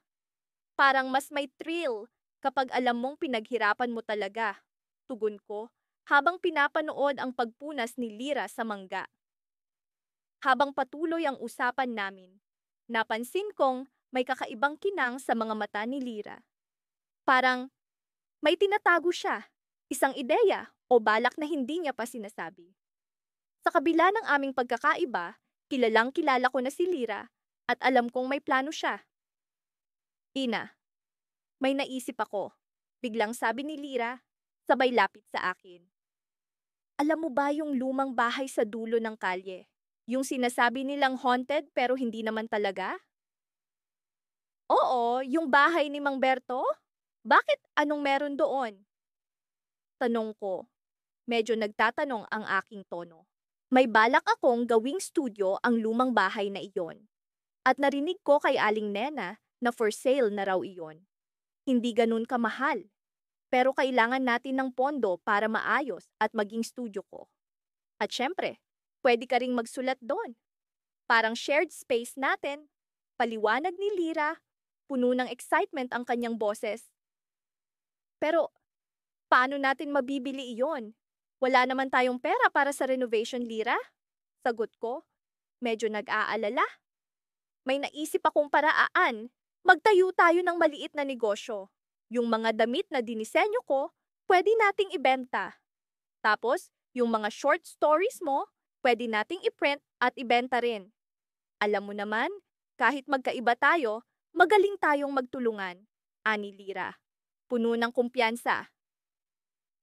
Speaker 1: Parang mas may thrill kapag alam mong pinaghirapan mo talaga. Tugon ko, habang pinapanood ang pagpunas ni Lira sa mangga. Habang patuloy ang usapan namin, napansin kong may kakaibang kinang sa mga mata ni Lira. Parang may tinatago siya, isang ideya o balak na hindi niya pa sinasabi. Sa kabila ng aming pagkakaiba, kilalang kilala ko na si Lira at alam kong may plano siya. Ina, may naisip ako, biglang sabi ni Lira, sabay lapit sa akin. Alam mo ba yung lumang bahay sa dulo ng kalye? Yung sinasabi nilang haunted pero hindi naman talaga? Oo, yung bahay ni Mang Berto? Bakit anong meron doon? Tanong ko. Medyo nagtatanong ang aking tono. May balak akong gawing studio ang lumang bahay na iyon. At narinig ko kay Aling Nena na for sale na raw iyon. Hindi ganun kamahal. Pero kailangan natin ng pondo para maayos at maging studio ko. At syempre, pwede ka ring magsulat doon. Parang shared space natin. Paliwanag ni Lira, puno ng excitement ang kanyang boses. Pero, paano natin mabibili iyon? Wala naman tayong pera para sa renovation, Lira? Sagot ko, medyo nag-aalala. May naisip akong paraan. Magtayo tayo ng maliit na negosyo. Yung mga damit na dinisenyo ko, pwede nating ibenta. Tapos, yung mga short stories mo, pwede nating iprint at ibenta rin. Alam mo naman, kahit magkaiba tayo, magaling tayong magtulungan, ani Lira. Puno ng kumpiyansa.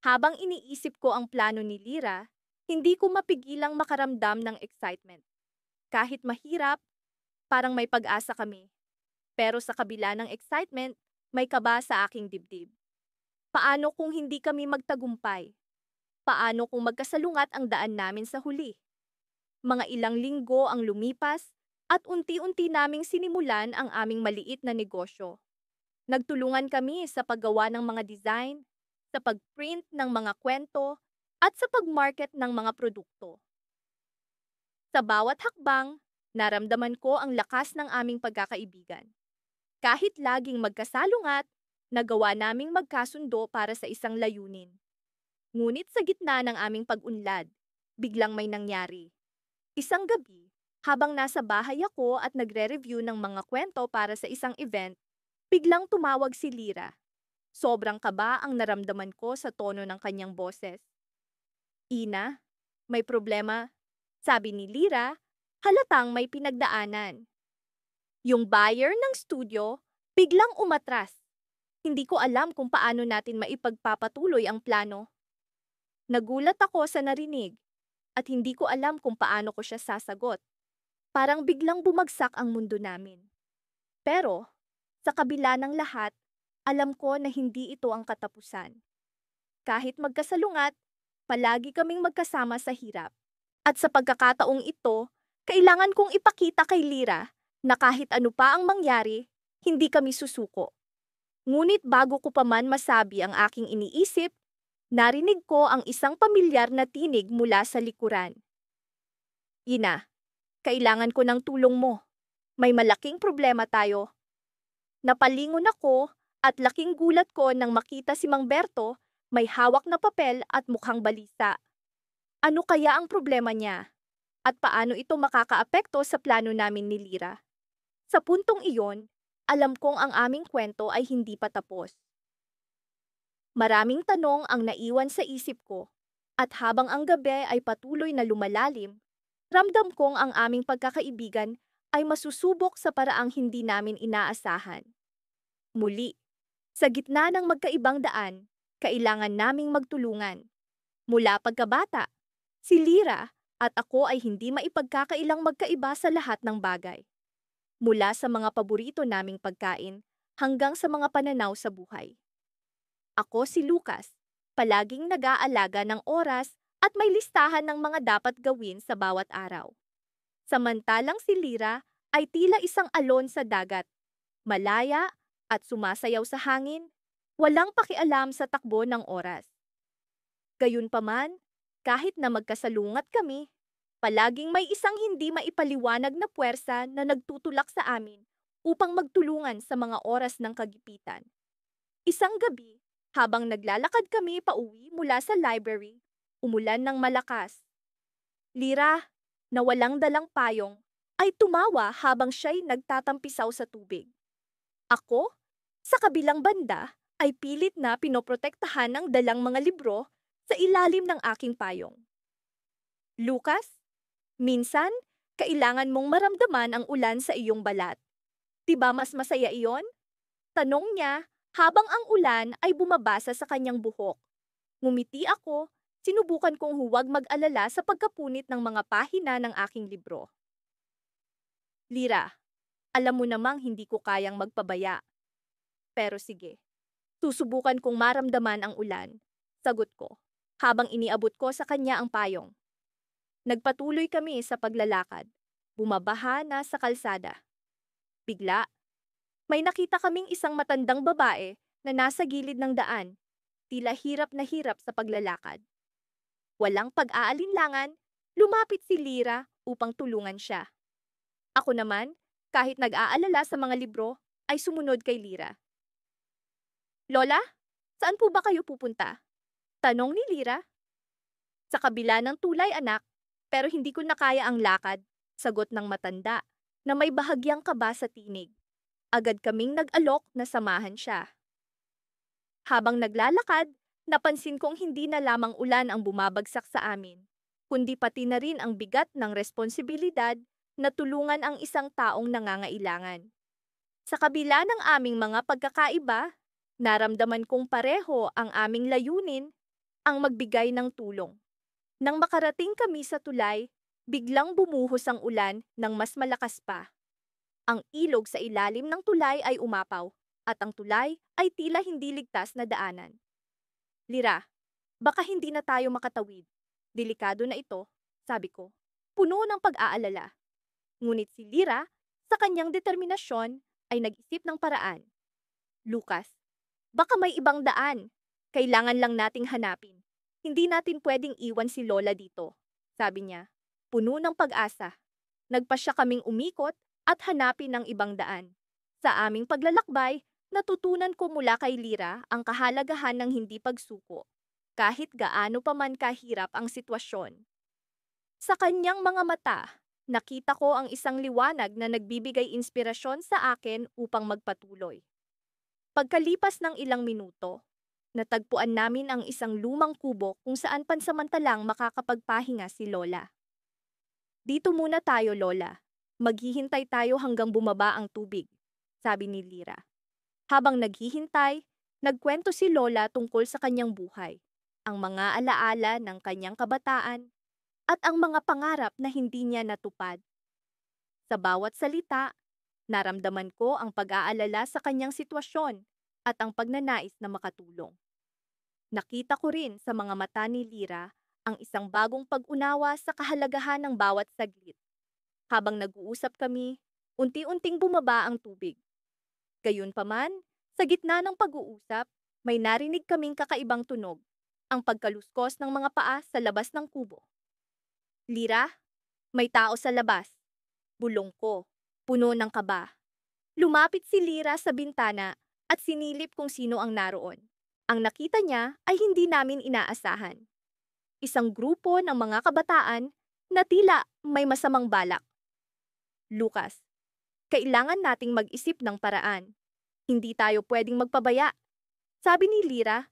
Speaker 1: Habang iniisip ko ang plano ni Lira, hindi ko mapigilang makaramdam ng excitement. Kahit mahirap, parang may pag-asa kami. Pero sa kabila ng excitement, may kaba sa aking dibdib. Paano kung hindi kami magtagumpay? Paano kung magkasalungat ang daan namin sa huli? Mga ilang linggo ang lumipas at unti-unti naming sinimulan ang aming maliit na negosyo. Nagtulungan kami sa paggawa ng mga design, sa pagprint ng mga kwento, at sa pagmarket ng mga produkto. Sa bawat hakbang, naramdaman ko ang lakas ng aming pagkakaibigan. Kahit laging magkasalungat, nagawa naming magkasundo para sa isang layunin. Ngunit sa gitna ng aming pag-unlad, biglang may nangyari. Isang gabi, habang nasa bahay ako at nagre-review ng mga kwento para sa isang event, biglang tumawag si Lira. Sobrang kaba ang naramdaman ko sa tono ng kanyang boses. Ina, may problema, sabi ni Lira, halatang may pinagdaanan. Yung buyer ng studio biglang umatras. Hindi ko alam kung paano natin maipagpapatuloy ang plano. Nagulat ako sa narinig at hindi ko alam kung paano ko siya sasagot. Parang biglang bumagsak ang mundo namin. Pero, sa kabila ng lahat, alam ko na hindi ito ang katapusan. Kahit magkasalungat, palagi kaming magkasama sa hirap. At sa pagkakataong ito, kailangan kong ipakita kay Lira na kahit ano pa ang mangyari, hindi kami susuko. Ngunit bago ko pa man masabi ang aking iniisip, narinig ko ang isang pamilyar na tinig mula sa likuran. Ina, kailangan ko ng tulong mo. May malaking problema tayo. Napalingon ako at laking gulat ko nang makita si Mang Berto may hawak na papel at mukhang balisa. Ano kaya ang problema niya? At paano ito makakaapekto sa plano namin ni Lira? Sa puntong iyon, alam kong ang aming kwento ay hindi pa tapos. Maraming tanong ang naiwan sa isip ko, at habang ang gabi ay patuloy na lumalalim, Ramdam kong ang aming pagkakaibigan ay masusubok sa paraang hindi namin inaasahan. Muli, sa gitna ng magkaibang daan, kailangan naming magtulungan. Mula pagkabata, si Lira at ako ay hindi maipagkakailang magkaiba sa lahat ng bagay. Mula sa mga paborito naming pagkain hanggang sa mga pananaw sa buhay. Ako si Lucas, palaging nag-aalaga ng oras at may listahan ng mga dapat gawin sa bawat araw. Samantalang si Lira ay tila isang alon sa dagat, malaya at sumasayaw sa hangin, walang pakialam sa takbo ng oras. Gayunpaman, kahit na magkasalungat kami, palaging may isang hindi maipaliwanag na puwersa na nagtutulak sa amin upang magtulungan sa mga oras ng kagipitan. Isang gabi, habang naglalakad kami pauwi mula sa library, umulan ng malakas. Lira, na walang dalang payong, ay tumawa habang siya'y nagtatampisaw sa tubig. Ako, sa kabilang banda, ay pilit na pinoprotektahan ng dalang mga libro sa ilalim ng aking payong. Lucas, minsan, kailangan mong maramdaman ang ulan sa iyong balat. Diba mas masaya iyon? Tanong niya habang ang ulan ay bumabasa sa kanyang buhok. Ngumiti ako, sinubukan kong huwag mag-alala sa pagkapunit ng mga pahina ng aking libro. Lira, alam mo namang hindi ko kayang magpabaya. Pero sige, susubukan kong maramdaman ang ulan, sagot ko, habang iniabot ko sa kanya ang payong. Nagpatuloy kami sa paglalakad, bumabaha na sa kalsada. Bigla, may nakita kaming isang matandang babae na nasa gilid ng daan, tila hirap na hirap sa paglalakad. Walang pag-aalinlangan, lumapit si Lira upang tulungan siya. Ako naman, kahit nag-aalala sa mga libro, ay sumunod kay Lira. Lola, saan po ba kayo pupunta? Tanong ni Lira. Sa kabila ng tulay anak, pero hindi ko na kaya ang lakad, sagot ng matanda, na may bahagyang kaba sa tinig. Agad kaming nag-alok na samahan siya. Habang naglalakad, napansin kong hindi na lamang ulan ang bumabagsak sa amin, kundi pati na rin ang bigat ng responsibilidad na tulungan ang isang taong nangangailangan. Sa kabila ng aming mga pagkakaiba, naramdaman kong pareho ang aming layunin, ang magbigay ng tulong. Nang makarating kami sa tulay, biglang bumuhos ang ulan ng mas malakas pa. Ang ilog sa ilalim ng tulay ay umapaw, at ang tulay ay tila hindi ligtas na daanan. Lira, baka hindi na tayo makatawid. Delikado na ito, sabi ko, puno ng pag-aalala. Ngunit si Lira, sa kanyang determinasyon, ay nag-isip ng paraan. Lucas, baka may ibang daan. Kailangan lang nating hanapin. Hindi natin pwedeng iwan si Lola dito, sabi niya, puno ng pag-asa. Nagpasya kaming umikot at hanapin ang ibang daan. Sa aming paglalakbay, natutunan ko mula kay Lira ang kahalagahan ng hindi pagsuko, kahit gaano pa man kahirap ang sitwasyon. Sa kanyang mga mata, nakita ko ang isang liwanag na nagbibigay inspirasyon sa akin upang magpatuloy. Pagkalipas ng ilang minuto, natagpuan namin ang isang lumang kubo kung saan pansamantalang makakapagpahinga si Lola. Dito muna tayo, Lola. Maghihintay tayo hanggang bumaba ang tubig, sabi ni Lira. Habang naghihintay, nagkwento si Lola tungkol sa kanyang buhay, ang mga alaala ng kanyang kabataan, at ang mga pangarap na hindi niya natupad. Sa bawat salita, naramdaman ko ang pag-aalala sa kanyang sitwasyon at ang pagnanais na makatulong. Nakita ko rin sa mga mata ni Lira ang isang bagong pag-unawa sa kahalagahan ng bawat saglit. Habang nag-uusap kami, unti-unting bumaba ang tubig. Gayunpaman, sa gitna ng pag-uusap, may narinig kaming kakaibang tunog, ang pagkaluskos ng mga paa sa labas ng kubo. Lira, may tao sa labas. Bulong ko, puno ng kaba. Lumapit si Lira sa bintana at sinilip kung sino ang naroon. Ang nakita niya ay hindi namin inaasahan. Isang grupo ng mga kabataan na tila may masamang balak. Lucas, kailangan nating mag-isip ng paraan. Hindi tayo pwedeng magpabaya, sabi ni Lira,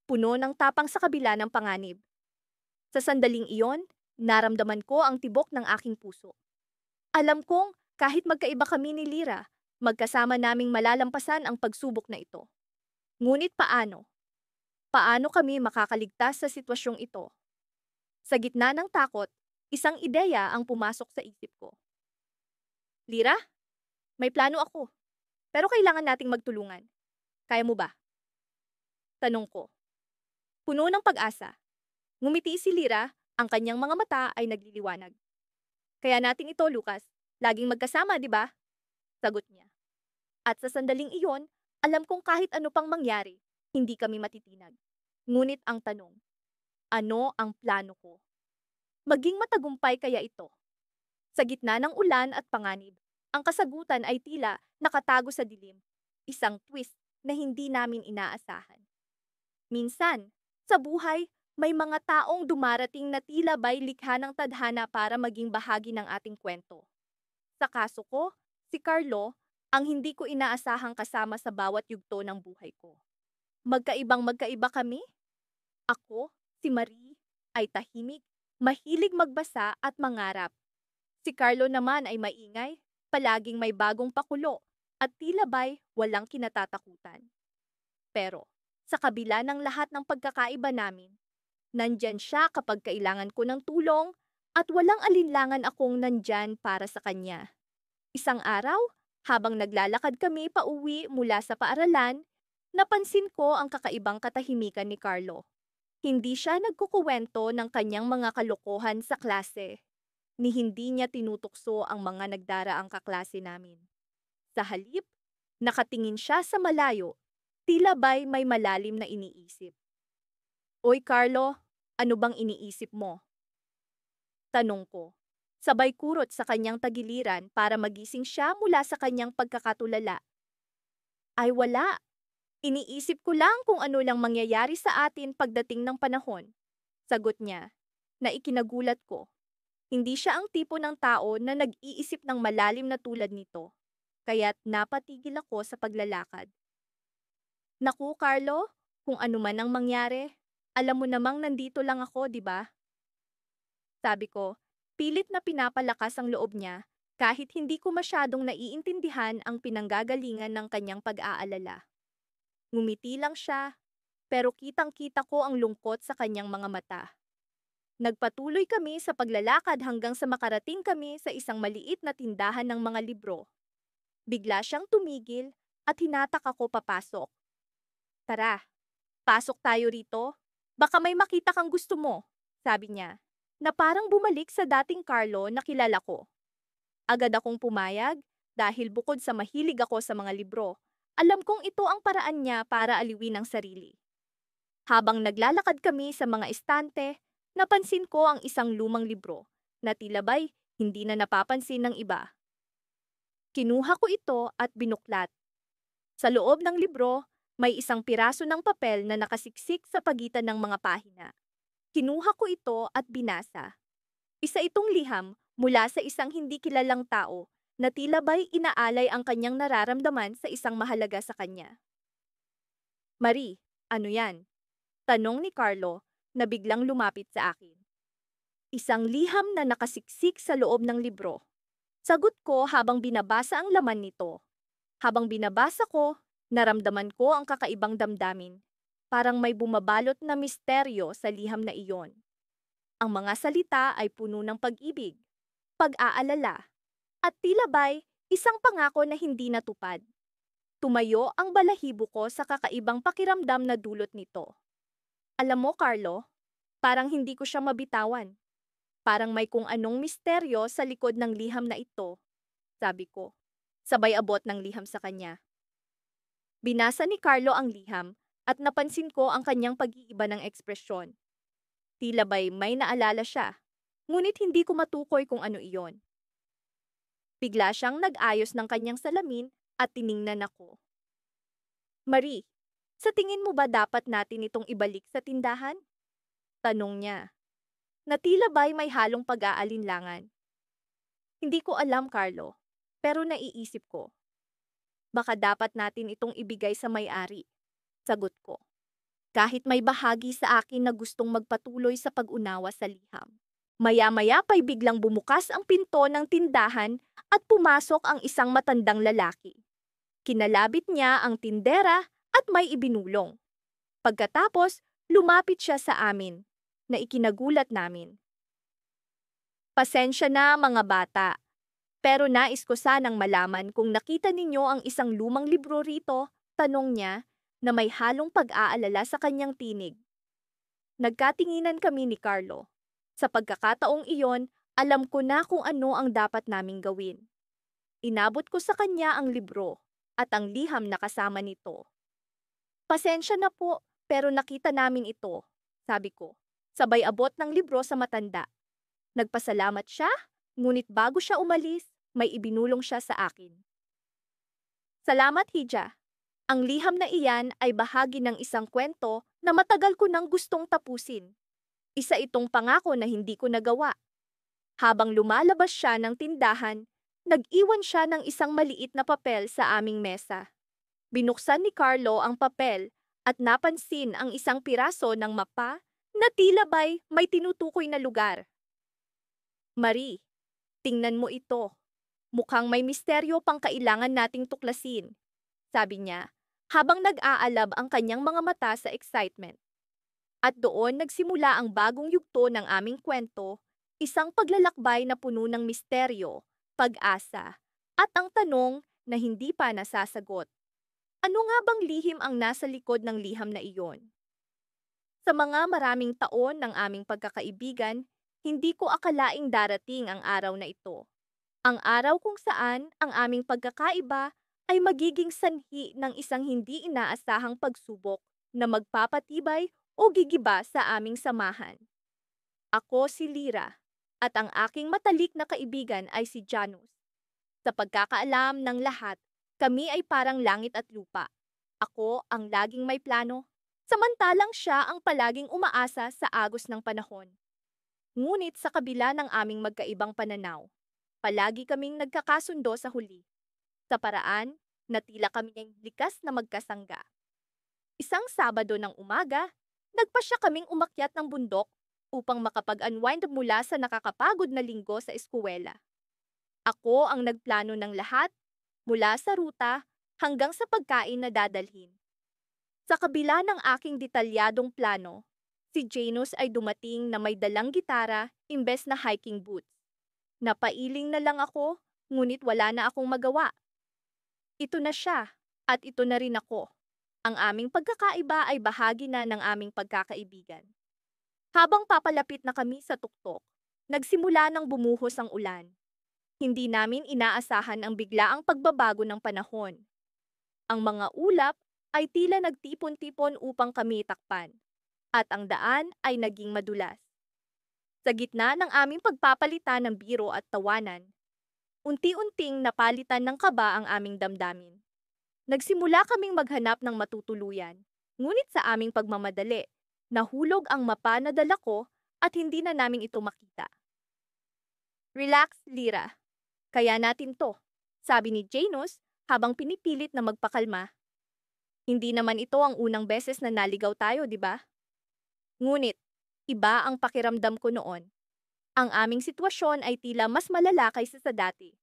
Speaker 1: puno ng tapang sa kabila ng panganib. Sa sandaling iyon, Naramdaman ko ang tibok ng aking puso. Alam kong kahit magkaiba kami ni Lira, magkasama naming malalampasan ang pagsubok na ito. Ngunit paano? Paano kami makakaligtas sa sitwasyong ito? Sa gitna ng takot, isang ideya ang pumasok sa isip ko. Lira, may plano ako, pero kailangan nating magtulungan. Kaya mo ba? Tanong ko. Puno ng pag-asa. Ngumiti si Lira, ang kanyang mga mata ay nagliliwanag. Kaya natin ito, Lucas. Laging magkasama, di ba? Sagot niya. At sa sandaling iyon, alam kong kahit ano pang mangyari, hindi kami matitinag. Ngunit ang tanong, ano ang plano ko? Maging matagumpay kaya ito? Sa gitna ng ulan at panganib, ang kasagutan ay tila nakatago sa dilim, isang twist na hindi namin inaasahan. Minsan, sa buhay, may mga taong dumarating na tila ba'y likha ng tadhana para maging bahagi ng ating kwento. Sa kaso ko, si Carlo, ang hindi ko inaasahang kasama sa bawat yugto ng buhay ko. Magkaiba kami? Ako, si Marie, ay tahimik, mahilig magbasa at mangarap. Si Carlo naman ay maingay, palaging may bagong pakulo, at tila ba'y walang kinatatakutan. Pero, sa kabila ng lahat ng pagkakaiba namin, nandyan siya kapag kailangan ko ng tulong at walang alinlangan akong nandyan para sa kanya. Isang araw, habang naglalakad kami pauwi mula sa paaralan, napansin ko ang kakaibang katahimikan ni Carlo. Hindi siya nagkukuwento ng kanyang mga kalokohan sa klase, ni hindi niya tinutukso ang mga nagdaraang kaklase namin. Sa halip, nakatingin siya sa malayo, tila ba'y may malalim na iniisip. Oy Carlo, ano bang iniisip mo? Tanong ko. Sabay kurot sa kanyang tagiliran para magising siya mula sa kanyang pagkakatulala. Ay wala. Iniisip ko lang kung ano lang mangyayari sa atin pagdating ng panahon. Sagot niya, na ikinagulat ko. Hindi siya ang tipo ng tao na nag-iisip ng malalim na tulad nito. Kaya't napatigil ako sa paglalakad. Naku, Carlo, kung ano man ang mangyari, alam mo namang nandito lang ako, di ba? Sabi ko, pilit na pinapalakas ang loob niya kahit hindi ko masyadong naiintindihan ang pinanggagalingan ng kanyang pag-aalala. Ngumiti lang siya, pero kitang-kita ko ang lungkot sa kanyang mga mata. Nagpatuloy kami sa paglalakad hanggang sa makarating kami sa isang maliit na tindahan ng mga libro. Bigla siyang tumigil at hinatak ako papasok. Tara, pasok tayo rito. Baka may makita kang gusto mo, sabi niya, na parang bumalik sa dating Carlo na kilala ko. Agad akong pumayag dahil bukod sa mahilig ako sa mga libro, alam kong ito ang paraan niya para aliwin ang sarili. Habang naglalakad kami sa mga estante, napansin ko ang isang lumang libro na tila ba'y hindi na napapansin ng iba. Kinuha ko ito at binuklat. Sa loob ng libro, may isang piraso ng papel na nakasiksik sa pagitan ng mga pahina. Kinuha ko ito at binasa. Isa itong liham mula sa isang hindi kilalang tao na tila ba'y inaalay ang kanyang nararamdaman sa isang mahalaga sa kanya. Marie, ano yan? Tanong ni Carlo na biglang lumapit sa akin. Isang liham na nakasiksik sa loob ng libro. Sagot ko habang binabasa ang laman nito. Habang binabasa ko, naramdaman ko ang kakaibang damdamin. Parang may bumabalot na misteryo sa liham na iyon. Ang mga salita ay puno ng pag-ibig, pag-aalala, at tila ba'y isang pangako na hindi natupad. Tumayo ang balahibo ko sa kakaibang pakiramdam na dulot nito. Alam mo, Carlo, parang hindi ko siya mabitawan. Parang may kung anong misteryo sa likod ng liham na ito, sabi ko. Sabay abot ng liham sa kanya. Binasa ni Carlo ang liham at napansin ko ang kanyang pag-iiba ng ekspresyon. Tila ba'y may naalala siya, ngunit hindi ko matukoy kung ano iyon. Bigla siyang nag-ayos ng kanyang salamin at tiningnan ako. Marie, sa tingin mo ba dapat natin itong ibalik sa tindahan? Tanong niya. Na tila ba'y may halong pag-aalinlangan. Hindi ko alam, Carlo, pero naiisip ko. Baka dapat natin itong ibigay sa may-ari. Sagot ko. Kahit may bahagi sa akin na gustong magpatuloy sa pag-unawa sa liham. Maya-maya pa'y biglang bumukas ang pinto ng tindahan at pumasok ang isang matandang lalaki. Kinalabit niya ang tindera at may ibinulong. Pagkatapos, lumapit siya sa amin, na ikinagulat namin. Pasensya na mga bata, pero nais ko sanang malaman kung nakita ninyo ang isang lumang libro rito, tanong niya, na may halong pag-aalala sa kanyang tinig. Nagkatinginan kami ni Carlo. Sa pagkakataong iyon, alam ko na kung ano ang dapat naming gawin. Inabot ko sa kanya ang libro at ang liham na kasama nito. Pasensya na po, pero nakita namin ito, sabi ko. Sabay abot ng libro sa matanda. Nagpasalamat siya, ngunit bago siya umalis, may ibinulong siya sa akin. Salamat, Hija. Ang liham na iyan ay bahagi ng isang kwento na matagal ko nang gustong tapusin. Isa itong pangako na hindi ko nagawa. Habang lumalabas siya ng tindahan, nag-iwan siya ng isang maliit na papel sa aming mesa. Binuksan ni Carlo ang papel at napansin ang isang piraso ng mapa na tila ba'y may tinutukoy na lugar. Marie, tingnan mo ito. Mukhang may misteryo pang kailangan nating tuklasin, sabi niya, habang nag-aalab ang kanyang mga mata sa excitement. At doon nagsimula ang bagong yugto ng aming kwento, isang paglalakbay na puno ng misteryo, pag-asa, at ang tanong na hindi pa nasasagot. Ano nga bang lihim ang nasa likod ng liham na iyon? Sa mga maraming taon ng aming pagkakaibigan, hindi ko akalaing darating ang araw na ito. Ang araw kung saan ang aming pagkakaiba ay magiging sanhi ng isang hindi inaasahang pagsubok na magpapatibay o gigiba sa aming samahan. Ako si Lyra, at ang aking matalik na kaibigan ay si Janus. Sa pagkakaalam ng lahat, kami ay parang langit at lupa. Ako ang laging may plano, samantalang siya ang palaging umaasa sa agos ng panahon. Ngunit sa kabila ng aming magkaibang pananaw, palagi kaming nagkakasundo sa huli. Sa paraan na tila kami ay likas na magkasangga. Isang Sabado ng umaga, nagpasya kaming umakyat ng bundok upang makapag-unwind mula sa nakakapagod na linggo sa eskwela. Ako ang nagplano ng lahat, mula sa ruta hanggang sa pagkain na dadalhin. Sa kabila ng aking detalyadong plano, si Janus ay dumating na may dalang gitara imbes na hiking boots. Napailing na lang ako, ngunit wala na akong magawa. Ito na siya, at ito na rin ako. Ang aming pagkakaiba ay bahagi na ng aming pagkakaibigan. Habang papalapit na kami sa tuktok, nagsimula ng bumuhos ang ulan. Hindi namin inaasahan ang biglaang pagbabago ng panahon. Ang mga ulap ay tila nagtipon-tipon upang kami takpan, at ang daan ay naging madulas. Sa gitna ng aming pagpapalitan ng biro at tawanan, unti-unting napalitan ng kaba ang aming damdamin. Nagsimula kaming maghanap ng matutuluyan, ngunit sa aming pagmamadali, nahulog ang mapa na dala ko at hindi na namin ito makita. Relax, Lyra. Kaya natin to, sabi ni Janus habang pinipilit na magpakalma. Hindi naman ito ang unang beses na naligaw tayo, di ba? Ngunit, iba ang pakiramdam ko noon. Ang aming sitwasyon ay tila mas malala kaysa sa dati.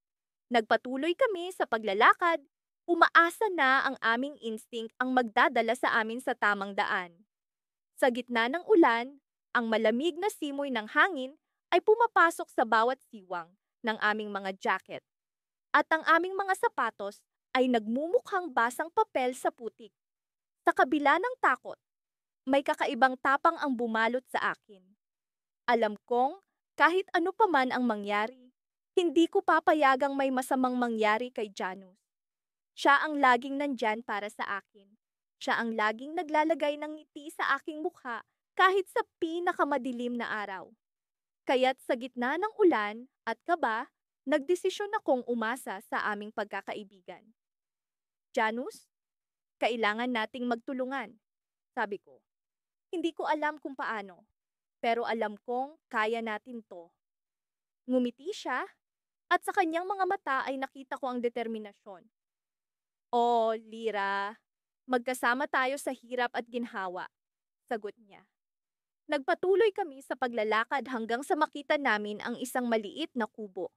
Speaker 1: Nagpatuloy kami sa paglalakad, umaasa na ang aming instinct ang magdadala sa amin sa tamang daan. Sa gitna ng ulan, ang malamig na simoy ng hangin ay pumapasok sa bawat siwang ng aming mga jacket. At ang aming mga sapatos ay nagmumukhang basang papel sa putik. Sa kabila ng takot, may kakaibang tapang ang bumalot sa akin. Alam kong kahit ano pa man ang mangyari, hindi ko papayagang may masamang mangyari kay Janus. Siya ang laging nandyan para sa akin. Siya ang laging naglalagay ng ngiti sa aking mukha kahit sa pinakamadilim na araw. Kaya't sa gitna ng ulan at kaba, nagdesisyon akong umasa sa aming pagkakaibigan. Janus, kailangan nating magtulungan, sabi ko. Hindi ko alam kung paano, pero alam kong kaya natin to. Ngumiti siya, at sa kanyang mga mata ay nakita ko ang determinasyon. Oh, Lyra, magkasama tayo sa hirap at ginhawa, sagot niya. Nagpatuloy kami sa paglalakad hanggang sa makita namin ang isang maliit na kubo.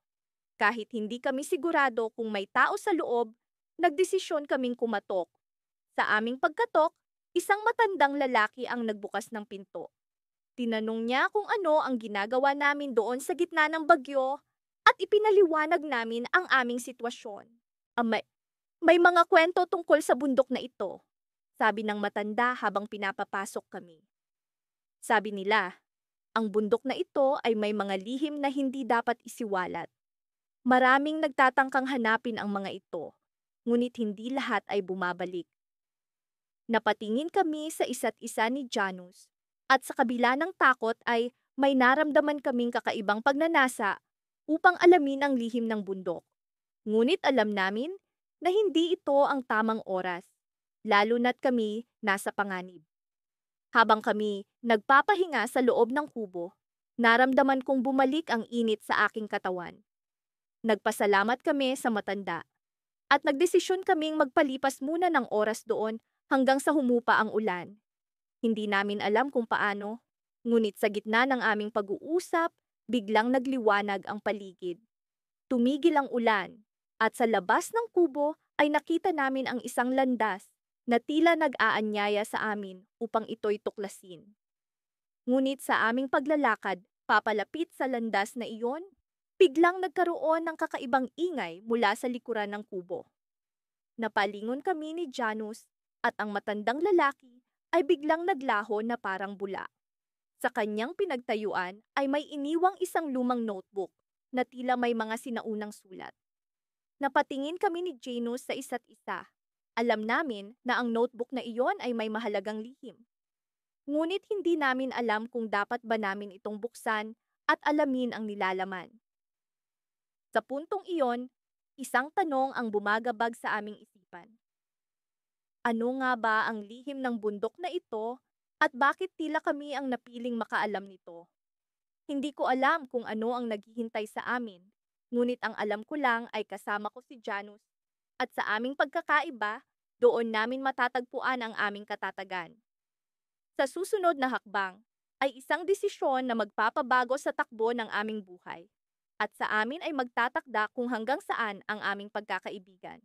Speaker 1: Kahit hindi kami sigurado kung may tao sa loob, nagdesisyon kaming kumatok. Sa aming pagkatok, isang matandang lalaki ang nagbukas ng pinto. Tinanong niya kung ano ang ginagawa namin doon sa gitna ng bagyo at ipinaliwanag namin ang aming sitwasyon. May mga kwento tungkol sa bundok na ito, sabi ng matanda habang pinapapasok kami. Sabi nila, ang bundok na ito ay may mga lihim na hindi dapat isiwalat. Maraming nagtatangkang hanapin ang mga ito, ngunit hindi lahat ay bumabalik. Napatingin kami sa isa't isa ni Janus, at sa kabila ng takot ay may naramdaman kaming kakaibang pagnanasa upang alamin ang lihim ng bundok. Ngunit alam namin na hindi ito ang tamang oras, lalo na't kami nasa panganib. Habang kami nagpapahinga sa loob ng kubo, naramdaman kong bumalik ang init sa aking katawan. Nagpasalamat kami sa matanda at nagdesisyon kaming magpalipas muna ng oras doon hanggang sa humupa ang ulan. Hindi namin alam kung paano, ngunit sa gitna ng aming pag-uusap, biglang nagliwanag ang paligid. Tumigil ang ulan at sa labas ng kubo ay nakita namin ang isang landas na tila nag-aanyaya sa amin upang ito'y tuklasin. Ngunit sa aming paglalakad, papalapit sa landas na iyon, biglang nagkaroon ng kakaibang ingay mula sa likuran ng kubo. Napalingon kami ni Janus at ang matandang lalaki ay biglang naglaho na parang bula. Sa kanyang pinagtayuan ay may iniwang isang lumang notebook na tila may mga sinaunang sulat. Napatingin kami ni Janus sa isa't isa. Alam namin na ang notebook na iyon ay may mahalagang lihim. Ngunit hindi namin alam kung dapat ba namin itong buksan at alamin ang nilalaman. Sa puntong iyon, isang tanong ang bumagabag sa aming isipan. Ano nga ba ang lihim ng bundok na ito at bakit tila kami ang napiling makaalam nito? Hindi ko alam kung ano ang naghihintay sa amin, ngunit ang alam ko lang ay kasama ko si Janus. At sa aming pagkakaiba, doon namin matatagpuan ang aming katatagan. Sa susunod na hakbang, ay isang desisyon na magpapabago sa takbo ng aming buhay. At sa amin ay magtatakda kung hanggang saan ang aming pagkakaibigan.